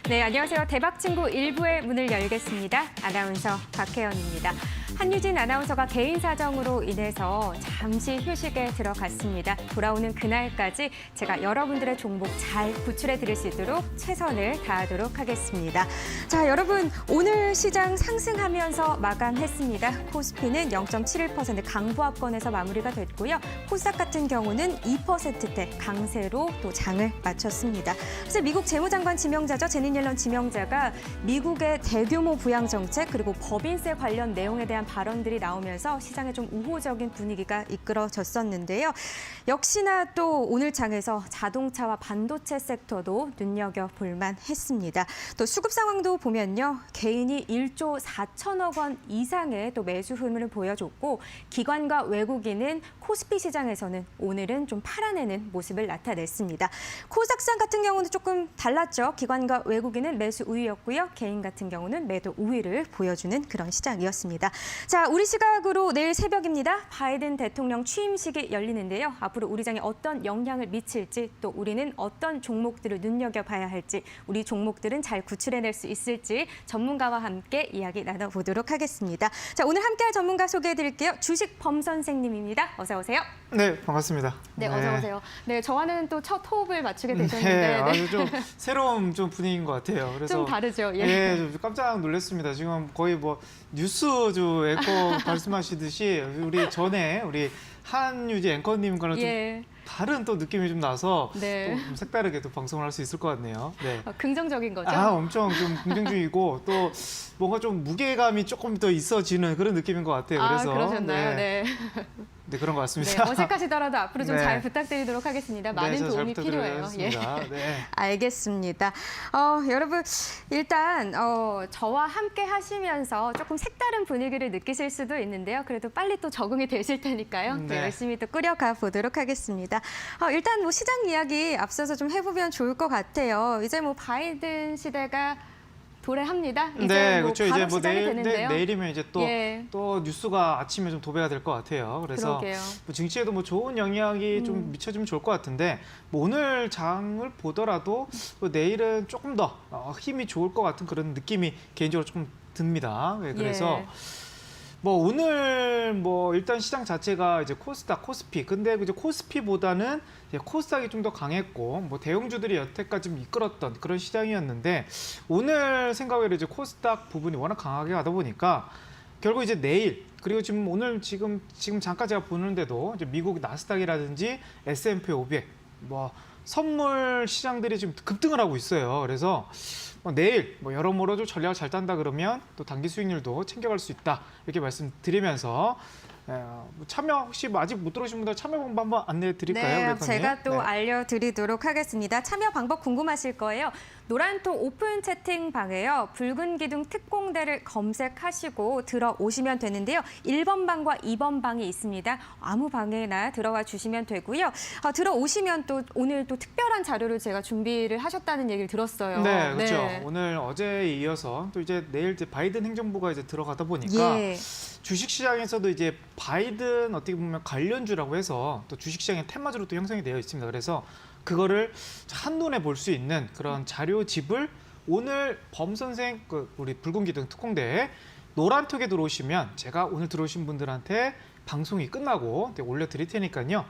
네, 안녕하세요. 대박친구 1부의 문을 열겠습니다. 아나운서 박혜연입니다. 한유진 아나운서가 개인 사정으로 인해서 잠시 휴식에 들어갔습니다. 돌아오는 그날까지 제가 여러분들의 종목 잘 구출해 드릴 수 있도록 최선을 다하도록 하겠습니다. 자, 여러분, 오늘 시장 상승하면서 마감했습니다. 코스피는 0.71% 강보합권에서 마무리가 됐고요. 코스닥 같은 경우는 2%대 강세로 또 장을 마쳤습니다. 그래서 미국 재무장관 지명자죠. 제닛 옐런 지명자가 미국의 대규모 부양 정책 그리고 법인세 관련 내용에 대한 발언들이 나오면서 시장에 좀 우호적인 분위기가 이끌어졌었는데요. 역시나 또 오늘 장에서 자동차와 반도체 섹터도 눈여겨볼 만했습니다. 또 수급 상황도 보면요. 개인이 1조 4천억 원 이상의 또 매수 흐름을 보여줬고 기관과 외국인은 코스피 시장에서는 오늘은 좀 팔아내는 모습을 나타냈습니다. 코스닥 시장 같은 경우는 조금 달랐죠. 기관과 외국인은 매수 우위였고요. 개인 같은 경우는 매도 우위를 보여주는 그런 시장이었습니다. 자, 우리 시각으로 내일 새벽입니다. 바이든 대통령 취임식이 열리는데요. 앞으로 우리 장에 어떤 영향을 미칠지 또 우리는 어떤 종목들을 눈여겨봐야 할지 우리 종목들은 잘 구출해낼 수 있을지 전문가와 함께 이야기 나눠보도록 하겠습니다. 자, 오늘 함께할 전문가 소개해드릴게요. 주식 범 선생님입니다. 어서 오세요. 네, 반갑습니다. 네, 어서 오세요. 네, 저와는 또 첫 호흡을 맞추게 되셨는데 아주 좀 새로운 좀 분위기인 것 같아요. 그래서 좀 다르죠. 예, 좀 깜짝 놀랐습니다. 지금 거의 뭐 뉴스주 앵커 말씀하시듯이 우리 한유지 앵커님과는 좀 다른 또 느낌이 좀 나서 또 좀 색다르게 또 방송을 할 수 있을 것 같네요. 네. 긍정적인 거죠? 엄청 좀 긍정적이고 또 뭔가 좀 무게감이 조금 더 있어지는 그런 느낌인 것 같아요. 그래서 그러셨나요? 네. 네, 그런 것 같습니다. 네, 어색하시더라도 앞으로 좀 잘 부탁드리도록 하겠습니다. 많은 도움이 필요해요. 예. 네. 알겠습니다. 여러분, 일단 저와 함께 하시면서 조금 색다른 분위기를 느끼실 수도 있는데요. 그래도 빨리 또 적응이 되실 테니까요. 네, 열심히 또 꾸려가 보도록 하겠습니다. 일단 뭐 시장 이야기 앞서서 좀 해보면 좋을 것 같아요. 이제 뭐 바이든 시대가 도래합니다. 이제 네, 뭐 그렇죠. 바로 이제 뭐 시작이 되는데요. 내일이면 이제 또 뉴스가 아침에 좀 도배가 될 것 같아요. 그래서 뭐 증시에도 뭐 좋은 영향이 좀 미쳐주면 좋을 것 같은데 뭐 오늘 장을 보더라도 뭐 내일은 조금 더 힘이 좋을 것 같은 그런 느낌이 개인적으로 조금 듭니다. 네, 그래서 뭐 오늘 뭐 일단 시장 자체가 이제 코스닥, 코스피. 근데 이제 코스피보다는 이제 코스닥이 좀 더 강했고 뭐 대형주들이 여태까지 좀 이끌었던 그런 시장이었는데 오늘 생각외로 이제 코스닥 부분이 워낙 강하게 가다 보니까 결국 이제 내일 그리고 지금 오늘 지금 잠깐 제가 보는데도 이제 미국 나스닥이라든지 S&P 500 뭐 선물 시장들이 지금 급등을 하고 있어요. 그래서 내일 뭐 여러모로 좀 전략을 잘 딴다 그러면 또 단기 수익률도 챙겨갈 수 있다 이렇게 말씀드리면서 참여 혹시 아직 못 들어오신 분들 참여 방법 한번 안내해 드릴까요? 네, 제가 또 알려드리도록 하겠습니다. 참여 방법 궁금하실 거예요. 노란통 오픈 채팅방에요. 붉은 기둥 특공대를 검색하시고 들어오시면 되는데요. 1번 방과 2번 방이 있습니다. 아무 방에나 들어와 주시면 되고요. 들어오시면 또 오늘 또 특별한 자료를 제가 준비를 하셨다는 얘기를 들었어요. 네, 그렇죠. 오늘 어제에 이어서 또 이제 내일 이제 바이든 행정부가 이제 들어가다 보니까 주식시장에서도 이제 바이든 어떻게 보면 관련주라고 해서 또 주식시장의 테마주로 또 형성이 되어 있습니다. 그래서 그거를 한눈에 볼 수 있는 그런 자료집을 오늘 범 선생 우리 붉은 기둥 특공대에 노란톡에 들어오시면 제가 오늘 들어오신 분들한테 방송이 끝나고 올려드릴 테니까요.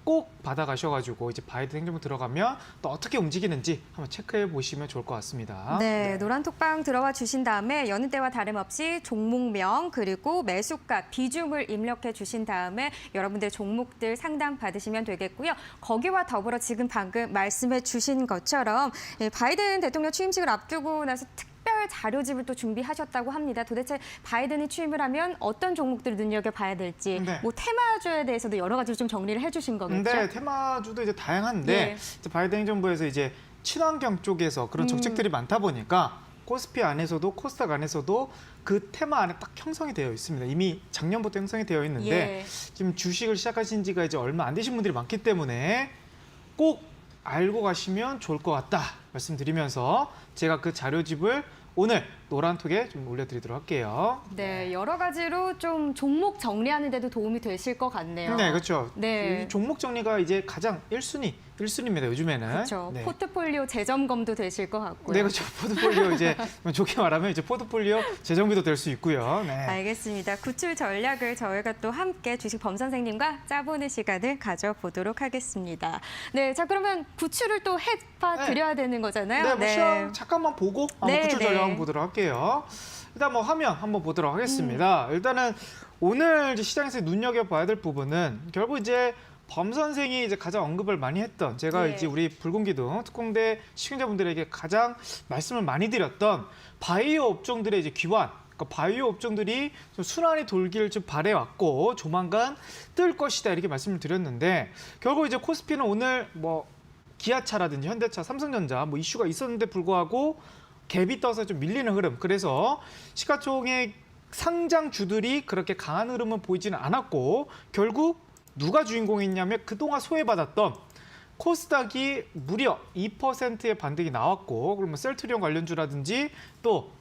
꼭 받아가셔가지고 이제 바이든 행정부 들어가면 또 어떻게 움직이는지 한번 체크해 보시면 좋을 것 같습니다. 네, 노란톡방 들어와 주신 다음에 여느 때와 다름없이 종목명 그리고 매수가 비중을 입력해 주신 다음에 여러분들 종목들 상담 받으시면 되겠고요. 거기와 더불어 지금 방금 말씀해 주신 것처럼 바이든 대통령 취임식을 앞두고 나서 특별 자료집을 또 준비하셨다고 합니다. 도대체 바이든이 취임을 하면 어떤 종목들을 눈여겨봐야 될지 뭐 테마주에 대해서도 여러 가지로 좀 정리를 해주신 거겠죠? 네, 테마주도 이제 다양한데 이제 바이든 행정부에서 이제 친환경 쪽에서 그런 정책들이 많다 보니까 코스피 안에서도 코스닥 안에서도 그 테마 안에 딱 형성이 되어 있습니다. 이미 작년부터 형성이 되어 있는데 지금 주식을 시작하신 지가 이제 얼마 안 되신 분들이 많기 때문에 꼭 알고 가시면 좋을 것 같다 말씀드리면서 제가 그 자료집을 오늘 노란톡에 좀 올려드리도록 할게요. 네, 여러 가지로 좀 종목 정리하는 데도 도움이 되실 것 같네요. 네, 그렇죠. 네. 이 종목 정리가 이제 가장 1순위입니다, 요즘에는. 그렇죠. 네. 포트폴리오 재점검도 되실 것 같고요. 네, 그렇죠. 포트폴리오 이제 좋게 말하면 이제 포트폴리오 재정비도 될 수 있고요. 네. 알겠습니다. 구출 전략을 저희가 또 함께 주식 범 선생님과 짜보는 시간을 가져보도록 하겠습니다. 네, 자 그러면 구출을 또 해봐 드려야 되는 거잖아요. 네, 뭐 시황 잠깐만 보고 한번 구출 전략 한번 보도록 할게요. 일단 뭐 화면 한번 보도록 하겠습니다. 일단은 오늘 이제 시장에서 눈여겨봐야 될 부분은 결국 이제 범 선생이 이제 가장 언급을 많이 했던 제가 이제 우리 붉은기둥 특공대 시청자분들에게 가장 말씀을 많이 드렸던 바이오 업종들의 이제 기환, 그러니까 바이오 업종들이 좀 순환이 돌기를 좀 바래왔고 조만간 뜰 것이다 이렇게 말씀을 드렸는데 결국 이제 코스피는 오늘 뭐 기아차라든지 현대차, 삼성전자 뭐 이슈가 있었는데 불구하고 갭이 떠서 좀 밀리는 흐름. 그래서 시가총액 상장주들이 그렇게 강한 흐름은 보이지는 않았고 결국 누가 주인공이냐면 그동안 소외받았던 코스닥이 무려 2%의 반등이 나왔고 그러면 셀트리온 관련주라든지 또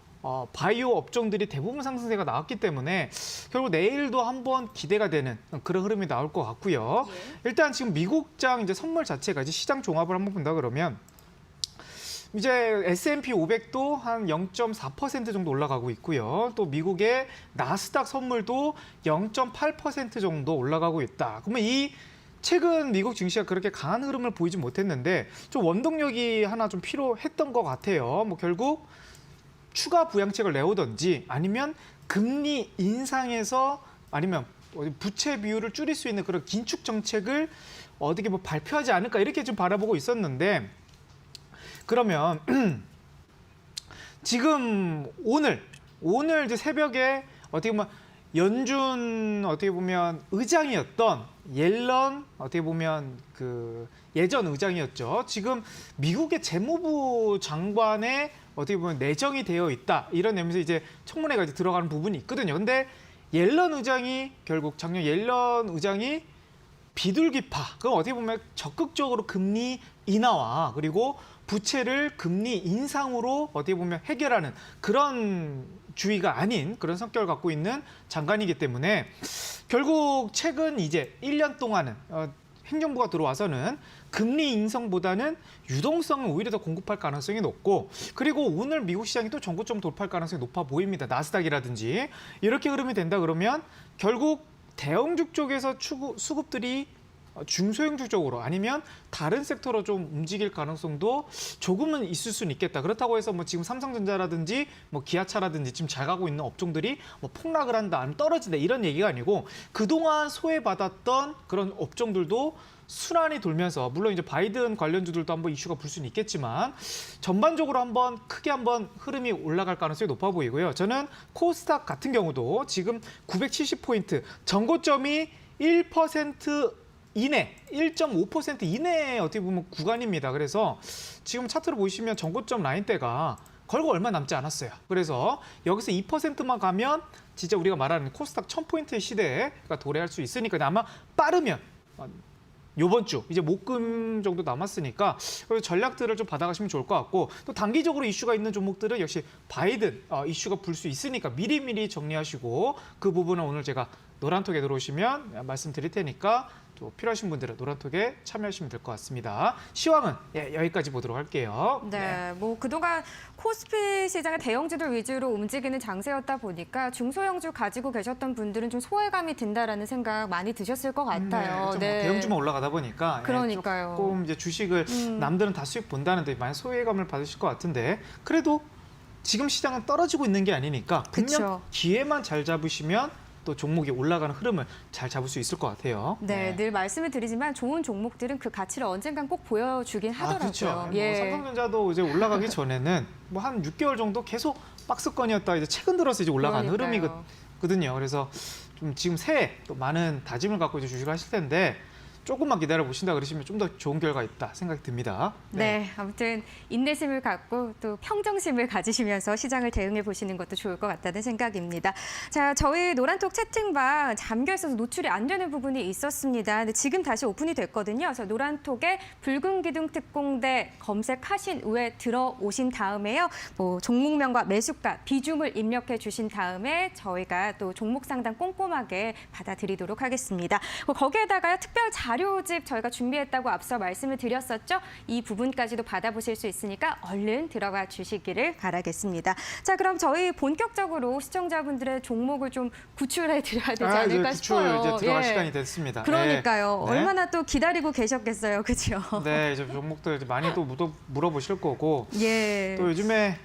바이오 업종들이 대부분 상승세가 나왔기 때문에 결국 내일도 한번 기대가 되는 그런 흐름이 나올 것 같고요. 일단 지금 미국장 이제 선물 자체가 이제 시장 종합을 한번 본다 그러면 이제 S&P 500도 한 0.4% 정도 올라가고 있고요. 또 미국의 나스닥 선물도 0.8% 정도 올라가고 있다. 그러면 이 최근 미국 증시가 그렇게 강한 흐름을 보이지 못했는데 좀 원동력이 하나 좀 필요했던 것 같아요. 뭐 결국 추가 부양책을 내오든지 아니면 금리 인상에서 아니면 부채 비율을 줄일 수 있는 그런 긴축 정책을 어떻게 뭐 발표하지 않을까 이렇게 좀 바라보고 있었는데 그러면 지금 오늘 이제 새벽에 어떻게 보면 연준 어떻게 보면 의장이었던 옐런 어떻게 보면 그 예전 의장이었죠. 지금 미국의 재무부 장관의 어떻게 보면 내정이 되어 있다 이런 의미에서 이제 청문회가 이제 들어가는 부분이 있거든요. 근데 옐런 의장이 결국 작년 옐런 의장이 비둘기파, 그럼 어떻게 보면 적극적으로 금리 인하와 그리고 부채를 금리 인상으로 어떻게 보면 해결하는 그런 주의가 아닌 그런 성격을 갖고 있는 장관이기 때문에 결국 최근 이제 1년 동안은 행정부가 들어와서는 금리 인상보다는 유동성을 오히려 더 공급할 가능성이 높고 그리고 오늘 미국 시장이 또 전고점 돌파할 가능성이 높아 보입니다. 나스닥이라든지 이렇게 흐름이 된다 그러면 결국 대형주 쪽에서 수급들이 중소형주 쪽으로 아니면 다른 섹터로 좀 움직일 가능성도 조금은 있을 수는 있겠다. 그렇다고 해서 뭐 지금 삼성전자라든지 뭐 기아차라든지 지금 잘 가고 있는 업종들이 뭐 폭락을 한다, 아니면 떨어진다 이런 얘기가 아니고 그동안 소외받았던 그런 업종들도 순환이 돌면서 물론 이제 바이든 관련주들도 한번 이슈가 불 수는 있겠지만 전반적으로 한번 크게 한번 흐름이 올라갈 가능성이 높아 보이고요. 저는 코스닥 같은 경우도 지금 970포인트 전고점이 1% 이내, 1.5% 이내의 어떻게 보면 구간입니다. 그래서 지금 차트를 보시면 전고점 라인대가 걸고 얼마 남지 않았어요. 그래서 여기서 2%만 가면 진짜 우리가 말하는 코스닥 1000포인트의 시대가 도래할 수 있으니까 아마 빠르면 요번 주 이제 목금 정도 남았으니까 전략들을 좀 받아가시면 좋을 것 같고 또 단기적으로 이슈가 있는 종목들은 역시 바이든 이슈가 불 수 있으니까 미리미리 정리하시고 그 부분은 오늘 제가 노란톡에 들어오시면 말씀드릴 테니까 또 필요하신 분들은 노란톡에 참여하시면 될 것 같습니다. 시황은 여기까지 보도록 할게요. 네, 뭐 그동안 코스피 시장의 대형주들 위주로 움직이는 장세였다 보니까 중소형주 가지고 계셨던 분들은 좀 소외감이 든다라는 생각 많이 드셨을 것 같아요. 네, 대형주만 올라가다 보니까 그러니까요. 조금 이제 주식을 남들은 다 수익 본다는데 많이 소외감을 받으실 것 같은데 그래도 지금 시장은 떨어지고 있는 게 아니니까 분명 그쵸. 기회만 잘 잡으시면 또 종목이 올라가는 흐름을 잘 잡을 수 있을 것 같아요. 네, 늘 말씀을 드리지만 좋은 종목들은 그 가치를 언젠간 꼭 보여주긴 하더라고요. 그렇죠. 뭐 삼성전자도 이제 올라가기 전에는 뭐 한 6개월 정도 계속 박스권이었다 이제 최근 들어서 이제 올라가는 흐름이거든요. 그래서 좀 지금 새해 또 많은 다짐을 갖고 이제 주식을 하실 텐데 조금만 기다려 보신다 그러시면 좀 더 좋은 결과 있다 생각이 듭니다. 네, 아무튼 인내심을 갖고 또 평정심을 가지시면서 시장을 대응해 보시는 것도 좋을 것 같다는 생각입니다. 자, 저희 노란톡 채팅방 잠겨 있어서 노출이 안 되는 부분이 있었습니다. 근데 지금 다시 오픈이 됐거든요. 그래서 노란톡에 붉은 기둥 특공대 검색하신 후에 들어오신 다음에요. 뭐 종목명과 매수가, 비중을 입력해 주신 다음에 저희가 또 종목 상담 꼼꼼하게 받아드리도록 하겠습니다. 거기에다가요, 특별 자료집 저희가 준비했다고 앞서 말씀을 드렸었죠. 이 부분까지도 받아보실 수 있으니까 얼른 들어가 주시기를 바라겠습니다. 자, 그럼 저희 본격적으로 시청자분들의 종목을 좀 구출해 드려야 되지 않을까 싶어요. 이제 들어갈 예. 시간이 됐습니다. 그러니까요. 네. 얼마나 또 기다리고 계셨겠어요. 그렇죠? 네, 이제 종목들 많이 또 물어보실 거고 예. 또 요즘에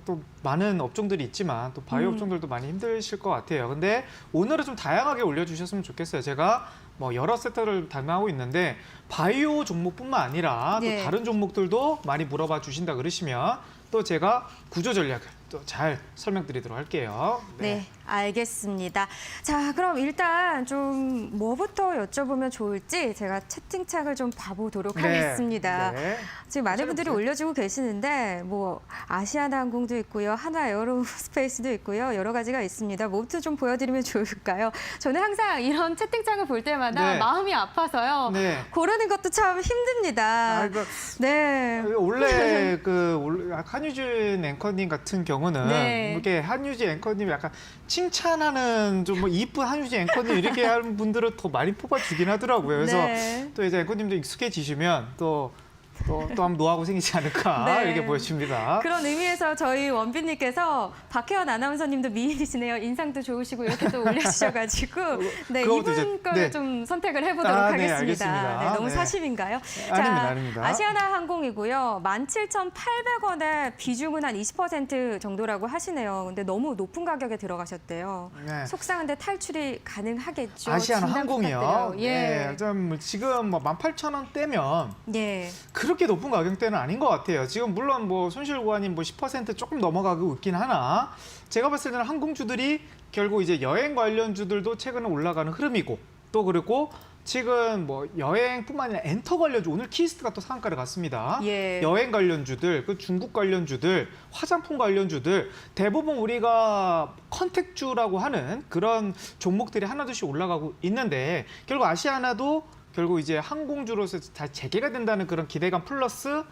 또 많은 업종들이 있지만 또 바이오 업종들도 많이 힘드실 것 같아요. 근데 오늘은 좀 다양하게 올려주셨으면 좋겠어요. 제가 뭐 여러 세터를 담당하고 있는데 바이오 종목뿐만 아니라 또 네. 다른 종목들도 많이 물어봐 주신다 그러시면 또 제가 구조 전략을 또 잘 설명드리도록 할게요. 네, 알겠습니다. 자, 그럼 일단 좀 뭐부터 여쭤보면 좋을지 제가 채팅창을 좀 봐보도록 하겠습니다. 네. 지금 많은 분들이 올려주고 계시는데 뭐 아시아나항공도 있고요, 하나에어로스페이스도 있고요, 여러 가지가 있습니다. 뭐부터 좀 보여드리면 좋을까요? 저는 항상 이런 채팅창을 볼 때마다 네. 마음이 아파서요. 네. 고르는 것도 참 힘듭니다. 네. 원래 한유진 앵커님 같은 경우는 네. 이렇게 한유진 앵커님 약간 칭찬하는 좀 뭐 이쁜 한유진 앵커님 이렇게 하는 분들은 더 많이 뽑아주긴 하더라고요. 그래서 네. 또 이제 앵커님도 익숙해지시면 또 한번 노하고 생기지 않을까 네. 이렇게 보여집니다. 그런 의미에서 저희 원빈님께서 박혜원 아나운서님도 미인이시네요. 인상도 좋으시고 이렇게 또 올려주셔가지고 네, 그것도 이분 이제- 거를 네. 좀 선택을 해보도록 네, 하겠습니다. 알겠습니다. 네, 너무 네. 사심인가요? 아닙니다. 아시아나 항공이고요. 17,800원에 비중은 한 20% 정도라고 하시네요. 근데 너무 높은 가격에 들어가셨대요. 네. 속상한데 탈출이 가능하겠죠? 아시아나 진단 항공이요. 부탁드려요. 예. 네, 좀 지금 뭐 18,000원대면 예. 그렇게 높은 가격대는 아닌 것 같아요. 지금 물론 뭐 손실 구간이 뭐 10% 조금 넘어가고 있긴 하나 제가 봤을 때는 항공주들이 결국 이제 여행 관련주들도 최근에 올라가는 흐름이고 또 그리고 지금 뭐 여행뿐만 아니라 엔터 관련주 오늘 키스트가 또 상한가를 갔습니다. 예. 여행 관련주들, 그 중국 관련주들, 화장품 관련주들 대부분 우리가 컨택주라고 하는 그런 종목들이 하나둘씩 올라가고 있는데 결국 아시아나도 결국 이제 항공주로서 다 재개가 된다는 그런 기대감 플러스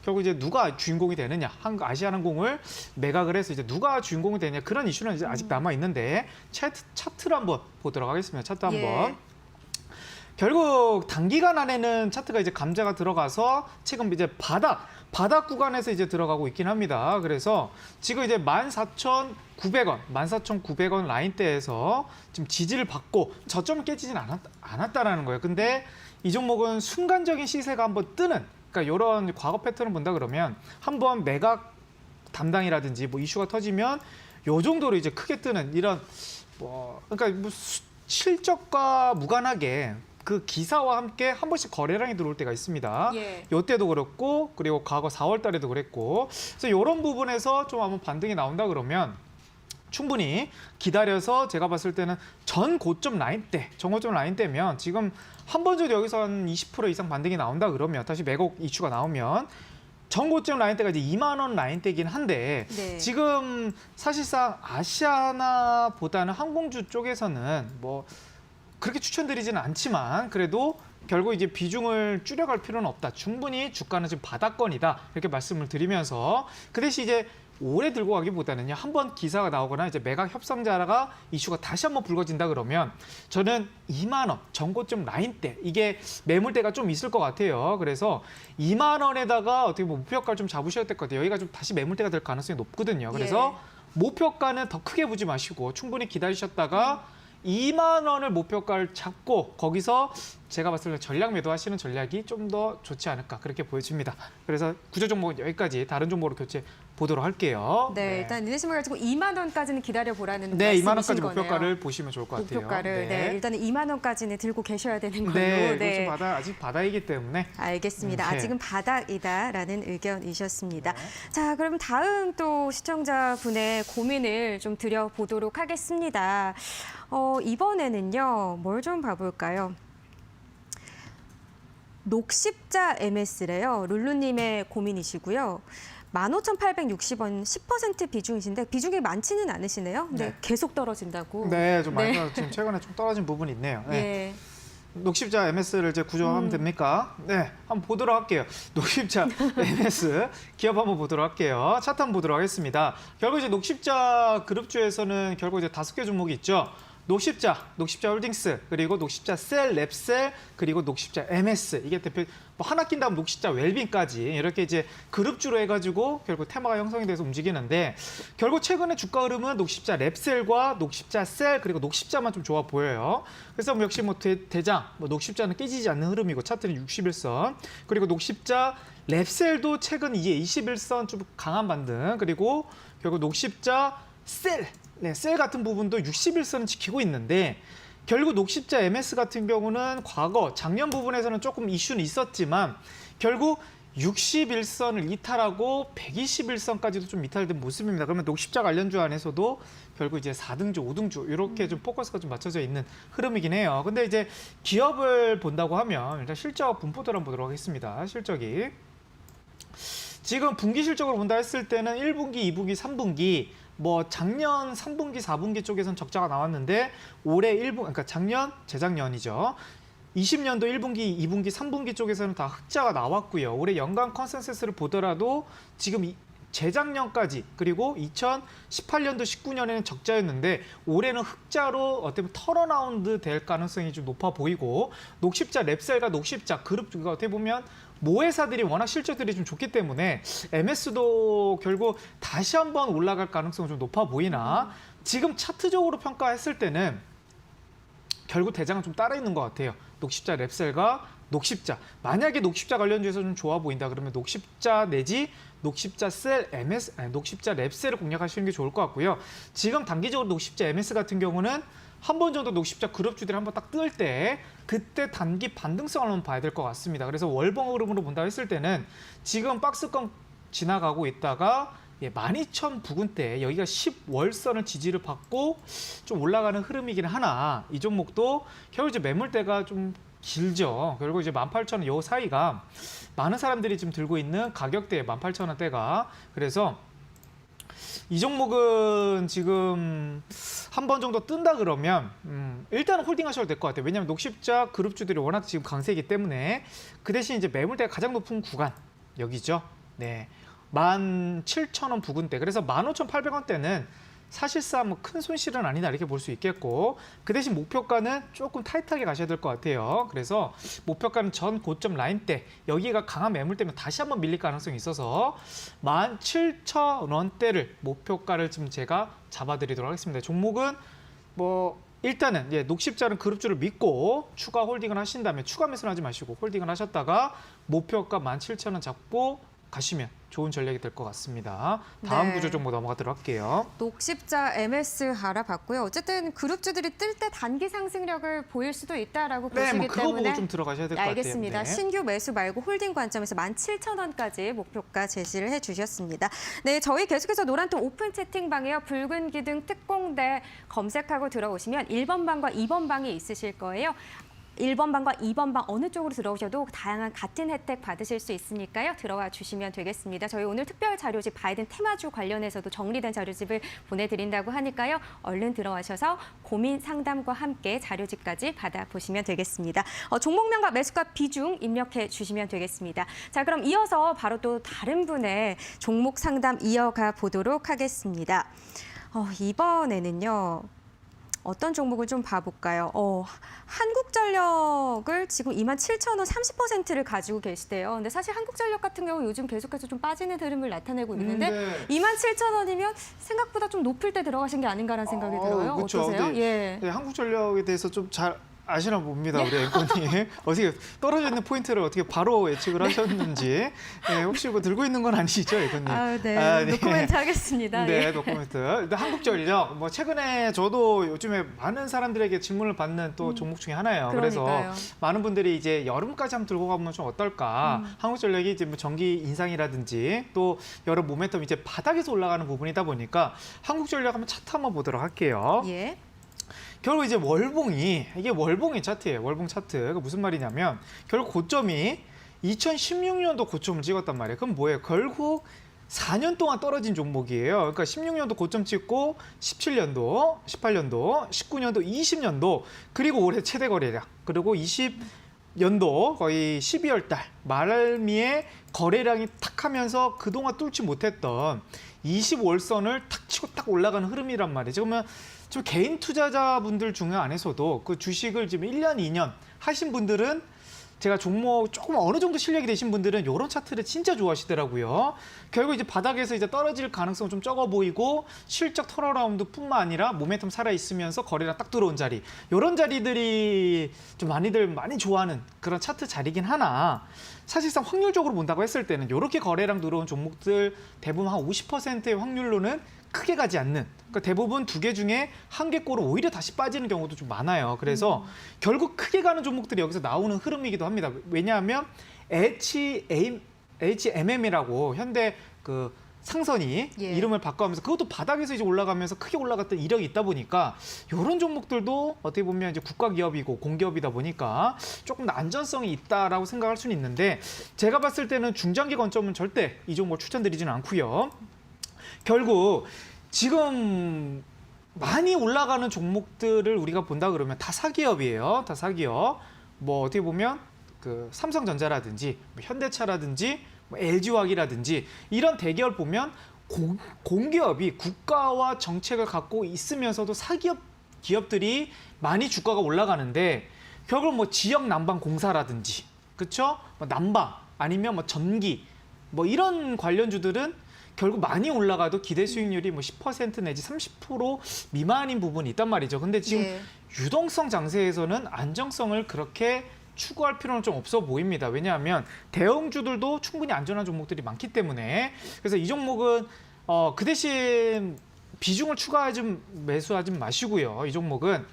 결국 이제 누가 주인공이 되느냐, 아시아나항공을 매각을 해서 이제 누가 주인공이 되느냐 그런 이슈는 이제 아직 남아 있는데 차트를 한번 보도록 하겠습니다. 차트 한번. 예. 결국 단기간 안에는 차트가 이제 감자가 들어가서 지금 이제 바닥 구간에서 이제 들어가고 있긴 합니다. 그래서 지금 이제 14,900원 라인대에서 지금 지지를 받고 저점을 깨지진 않았다라는 거예요. 근데 이 종목은 순간적인 시세가 한번 뜨는, 그러니까 이런 과거 패턴을 본다 그러면 한번 매각 담당이라든지 뭐 이슈가 터지면 요 정도로 이제 크게 뜨는 이런 그러니까 뭐 실적과 무관하게 그 기사와 함께 한 번씩 거래량이 들어올 때가 있습니다. 예. 이때도 그렇고 그리고 과거 4월 달에도 그랬고 그래서 이런 부분에서 좀 한번 반등이 나온다 그러면 충분히 기다려서 제가 봤을 때는 전고점 라인대면 지금 한 번 정도 여기서 한 20% 이상 반등이 나온다 그러면 다시 매국 이슈가 나오면 전고점 라인대가 이제 2만 원 라인대긴 한데 네. 지금 사실상 아시아나보다는 항공주 쪽에서는 뭐 그렇게 추천드리지는 않지만 그래도 결국 이제 비중을 줄여갈 필요는 없다. 충분히 주가는 지금 바닥권이다. 이렇게 말씀을 드리면서 그 대신 이제 오래 들고 가기보다는요. 한번 기사가 나오거나 이제 매각 협상자가 이슈가 다시 한번 불거진다 그러면 저는 2만 원 전고점 라인대 이게 매물대가 좀 있을 것 같아요. 그래서 2만 원에다가 어떻게 보면 목표가를 좀 잡으셔야 될 것 같아요. 여기가 좀 다시 매물대가 될 가능성이 높거든요. 그래서 목표가는 더 크게 보지 마시고 충분히 기다리셨다가 2만 원을 목표가를 잡고 거기서 제가 봤을 때 전략 매도하시는 전략이 좀 더 좋지 않을까 그렇게 보여집니다. 그래서 구조 종목은 여기까지 다른 종목으로 교체 보도록 할게요. 네, 일단 인내심을 가지고 2만 원까지는 기다려보라는 네, 2만 말씀이신 원까지 거네요. 목표가를 보시면 좋을 것 같아요. 목표가를 네. 일단은 2만 원까지는 들고 계셔야 되는 걸로. 네, 아직 바닥이기 때문에. 알겠습니다. 네. 아직은 바닥이다라는 의견이셨습니다. 네. 자, 그럼 다음 또 시청자분의 고민을 좀 드려보도록 하겠습니다. 이번에는요, 뭘 좀 봐볼까요? 녹십자 MS래요. 룰루님의 고민이시고요. 15,860원 10% 비중이신데 비중이 많지는 않으시네요. 근데 네. 계속 떨어진다고. 네, 좀 많이 네. 지금 최근에 좀 떨어진 부분이 있네요. 네. 예. 녹십자 MS를 이제 구조하면 됩니까? 네, 한번 보도록 할게요. 녹십자 MS 기업 한번 보도록 할게요. 차트 한번 보도록 하겠습니다. 결국 이제 녹십자 그룹주에서는 결국 이제 5개 종목이 있죠. 녹십자 홀딩스, 그리고 녹십자 셀, 랩셀, 그리고 녹십자 MS. 이게 대표 뭐 하나 낀 다음 녹십자 웰빙까지 이렇게 이제 그룹주로 해가지고 결국 테마가 형성이 돼서 움직이는데 결국 최근에 주가 흐름은 녹십자 랩셀과 녹십자 셀, 그리고 녹십자만 좀 좋아 보여요. 그래서 뭐 역시 뭐 대장, 뭐 녹십자는 깨지지 않는 흐름이고 차트는 61선, 그리고 녹십자 랩셀도 최근 이게 21선 좀 강한 반등, 그리고 결국 녹십자 셀, 네, 셀 같은 부분도 61선을 지키고 있는데 결국 녹십자 MS 같은 경우는 과거 작년 부분에서는 조금 이슈는 있었지만 결국 61선을 이탈하고 121선까지도 좀 이탈된 모습입니다. 그러면 녹십자 관련주 안에서도 결국 이제 4등주, 5등주 이렇게 좀 포커스가 좀 맞춰져 있는 흐름이긴 해요. 근데 이제 기업을 본다고 하면 일단 실적 분포도를 한번 보도록 하겠습니다. 실적이 지금 분기 실적으로 본다 했을 때는 1분기, 2분기, 3분기 뭐 작년 3분기, 4분기 쪽에선 적자가 나왔는데 올해 1분, 그러니까 작년, 재작년이죠. 20년도 1분기, 2분기, 3분기 쪽에서는 다 흑자가 나왔고요. 올해 연간 컨센서스를 보더라도 지금 재작년까지 그리고 2018년도 19년에는 적자였는데 올해는 흑자로 어떻게 보면 턴어라운드 될 가능성이 좀 높아 보이고 녹십자 랩셀과 녹십자 그룹주가 어떻게 보면 모회사들이 워낙 실적들이 좀 좋기 때문에 MS도 결국 다시 한번 올라갈 가능성은 좀 높아 보이나 지금 차트적으로 평가했을 때는 결국 대장은 좀 따라 있는 것 같아요. 녹십자 랩셀과 녹십자. 만약에 녹십자 관련주에서 좀 좋아 보인다 그러면 녹십자 내지 녹십자 셀 MS, 아니, 녹십자 랩셀을 공략하시는 게 좋을 것 같고요. 지금 단기적으로 녹십자 MS 같은 경우는 한 번 정도 녹십자 그룹주들이 한번 딱 뜰 때 그때 단기 반등성을 한번 봐야 될 것 같습니다. 그래서 월봉 흐름으로 본다 했을 때는 지금 박스권 지나가고 있다가 12,000 부근대 여기가 10월선을 지지를 받고 좀 올라가는 흐름이긴 하나 이 종목도 결국 이제 매물대가 좀 길죠. 결국 이제 18,000원 요 사이가 많은 사람들이 지금 들고 있는 가격대 18,000원대가 그래서 이 종목은 지금 한 번 정도 뜬다 그러면 일단은 홀딩 하셔도 될 것 같아요. 왜냐하면 녹십자 그룹주들이 워낙 지금 강세이기 때문에 그 대신 이제 매물대가 가장 높은 구간 여기죠. 네, 17,000원 부근대. 그래서 15,800원대는 사실상 뭐 큰 손실은 아니다 이렇게 볼 수 있겠고 그 대신 목표가는 조금 타이트하게 가셔야 될 것 같아요. 그래서 목표가는 전 고점 라인대 여기가 강한 매물 때문에 다시 한번 밀릴 가능성이 있어서 17,000원대를 목표가를 지금 제가 잡아드리도록 하겠습니다. 종목은 뭐 일단은 녹십자는 그룹주를 믿고 추가 홀딩을 하신 다음에 추가 매수는 하지 마시고 홀딩을 하셨다가 목표가 17,000원 잡고 가시면 좋은 전략이 될 것 같습니다. 다음 구조 정보 넘어가도록 할게요. 녹십자 MS 알아봤고요. 어쨌든 그룹주들이 뜰 때 단기 상승력을 보일 수도 있다라고 보시기 뭐 그거 때문에 보고 좀 들어가셔야 될 것 같아요. 알겠습니다. 네. 신규 매수 말고 홀딩 관점에서 17,000원까지 목표가 제시를 해주셨습니다. 네, 저희 계속해서 노란통 오픈 채팅방에요. 붉은 기둥 특공대 검색하고 들어오시면 1번 방과 2번 방이 있으실 거예요. 1번 방과 2번 방 어느 쪽으로 들어오셔도 다양한 같은 혜택 받으실 수 있으니까요. 들어와 주시면 되겠습니다. 저희 오늘 특별 자료집 바이든 테마주 관련해서도 정리된 자료집을 보내드린다고 하니까요. 얼른 들어와셔서 고민 상담과 함께 자료집까지 받아보시면 되겠습니다. 종목명과 매수가 비중 입력해 주시면 되겠습니다. 자, 그럼 이어서 바로 또 다른 분의 종목 상담 이어가 보도록 하겠습니다. 이번에는요. 어떤 종목을 좀 봐볼까요? 한국전력을 지금 27,000원 30%를 가지고 계시대요. 근데 사실 한국전력 같은 경우 요즘 계속해서 좀 빠지는 흐름을 나타내고 있는데 네. 27,000원이면 생각보다 좀 높을 때 들어가신 게 아닌가라는 생각이 들어요. 그렇죠. 어떠세요? 네, 한국전력에 대해서 좀 잘 아시나 봅니다, 우리 앵커님. 어떻게 떨어져 있는 포인트를 어떻게 바로 예측을 하셨는지. 네, 혹시 뭐 들고 있는 건 아니시죠, 앵커님? 네. 노코멘트 하겠습니다. 네, 노코멘트. 일단 한국전력, 뭐 최근에 저도 요즘에 많은 사람들에게 질문을 받는 또 종목 중에 하나예요. 그러니까요. 그래서 많은 분들이 이제 여름까지 한번 들고 가보면 좀 어떨까. 한국전력이 이제 뭐 전기 인상이라든지 또 여러 모멘텀 이제 바닥에서 올라가는 부분이다 보니까 한국전력 한번 차트 한번 보도록 할게요. 예. 결국 이제 월봉이 이게 월봉의 차트예요. 월봉 차트. 그러니까 무슨 말이냐면 결국 고점이 2016년도 고점을 찍었단 말이에요. 그럼 뭐예요? 결국 4년 동안 떨어진 종목이에요. 그러니까 16년도 고점 찍고 17년도, 18년도, 19년도, 20년도 그리고 올해 최대 거래량 그리고 20년도 거의 12월 달 말미에 거래량이 탁 하면서 그동안 뚫지 못했던 25월선을 탁 치고 딱 올라가는 흐름이란 말이죠. 그러면 좀 개인 투자자분들 중에 안에서도 그 주식을 지금 1년, 2년 하신 분들은 제가 종목 조금 어느 정도 실력이 되신 분들은 이런 차트를 진짜 좋아하시더라고요. 결국 이제 바닥에서 이제 떨어질 가능성 좀 적어 보이고 실적 턴어라운드뿐만 아니라 모멘텀 살아 있으면서 거래량 딱 들어온 자리 이런 자리들이 좀 많이 좋아하는 그런 차트 자리긴 하나 사실상 확률적으로 본다고 했을 때는 이렇게 거래량 들어온 종목들 대부분 한 50%의 확률로는 크게 가지 않는 그러니까 대부분 두 개 중에 한 개 꼴은 오히려 다시 빠지는 경우도 좀 많아요. 그래서 결국 크게 가는 종목들이 여기서 나오는 흐름이기도 합니다. 왜냐하면 HMM이라고 현대 그 상선이 이름을 바꿔가면서 그것도 바닥에서 이제 올라가면서 크게 올라갔던 이력이 있다 보니까 이런 종목들도 어떻게 보면 이제 국가 기업이고 공기업이다 보니까 조금 더 안전성이 있다라고 생각할 수는 있는데 제가 봤을 때는 중장기 관점은 절대 이 종목 추천드리지는 않고요. 결국 지금 많이 올라가는 종목들을 우리가 본다 그러면 다 사기업이에요. 다 사기업. 뭐 어떻게 보면 그 삼성전자라든지 뭐 현대차라든지 뭐 LG화학이라든지 이런 대기업 보면 공기업이 국가와 정책을 갖고 있으면서도 사기업 기업들이 많이 주가가 올라가는데 결국 뭐 지역 난방 공사라든지 그렇죠? 뭐 난방 아니면 뭐 전기 뭐 이런 관련주들은 결국 많이 올라가도 기대 수익률이 뭐 10% 내지 30% 미만인 부분이 있단 말이죠. 근데 지금 유동성 장세에서는 안정성을 그렇게 추구할 필요는 좀 없어 보입니다. 왜냐하면 대형주들도 충분히 안전한 종목들이 많기 때문에 그래서 이 종목은 그 대신 비중을 매수하지 마시고요. 이 종목은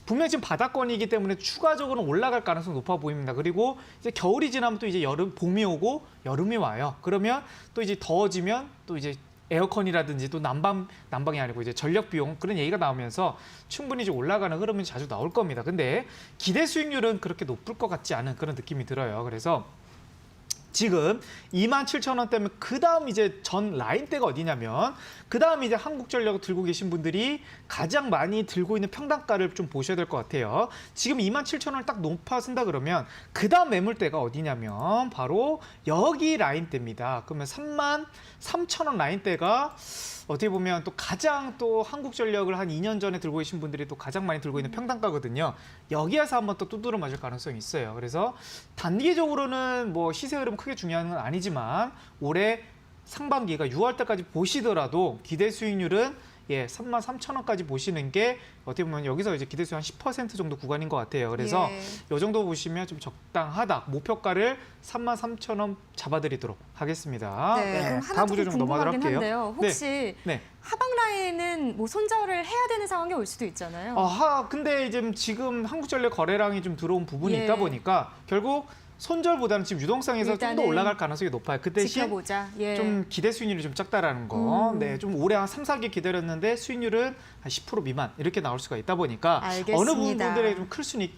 분명히 지금 바닥권이기 때문에 추가적으로 올라갈 가능성이 높아 보입니다. 그리고 이제 겨울이 지나면 또 이제 봄이 오고 여름이 와요. 그러면 또 이제 더워지면 또 이제 에어컨이라든지 또 난방이 아니고 이제 전력 비용 그런 얘기가 나오면서 충분히 이제 올라가는 흐름이 자주 나올 겁니다. 근데 기대 수익률은 그렇게 높을 것 같지 않은 그런 느낌이 들어요. 그래서 지금 27,000원대면 그 다음 이제 전 라인대가 어디냐면 그 다음 이제 한국전력 들고 계신 분들이 가장 많이 들고 있는 평단가를 좀 보셔야 될 것 같아요. 지금 27,000원을 딱 높아 쓴다 그러면 그 다음 매물대가 어디냐면 바로 여기 라인대입니다. 그러면 33,000원 라인대가 어떻게 보면 또 가장 또 한국전력을 한 2년 전에 들고 계신 분들이 또 가장 많이 들고 있는 평단가거든요. 여기에서 한번 또 두드러 맞을 가능성이 있어요. 그래서 단기적으로는 뭐 시세 흐름 크게 중요한 건 아니지만 올해 상반기가 6월 달까지 보시더라도 기대 수익률은 33,000원까지 보시는 게 어떻게 보면 여기서 이제 기대 수익 한 10% 정도 구간인 것 같아요. 그래서 이 정도 보시면 좀 적당하다. 목표가를 33,000원 잡아드리도록 하겠습니다. 네, 그럼 하나 다음 조금 구조 좀 넘어가도록 궁금하긴 할게요. 한데요. 혹시 네. 하방 라인은 뭐 손절을 해야 되는 상황이 올 수도 있잖아요. 근데 지금 한국전력 거래량이 좀 들어온 부분이 있다 보니까 결국 손절보다는 지금 유동성에서 좀 더 올라갈 가능성이 높아요. 그 대신 지켜보자. 좀 기대 수익률이 좀 작다라는 거. 네, 좀 올해 한 3, 4개 기다렸는데 수익률은 한 10% 미만 이렇게 나올 수가 있다 보니까 알겠습니다. 어느 부분들에 좀 클 수는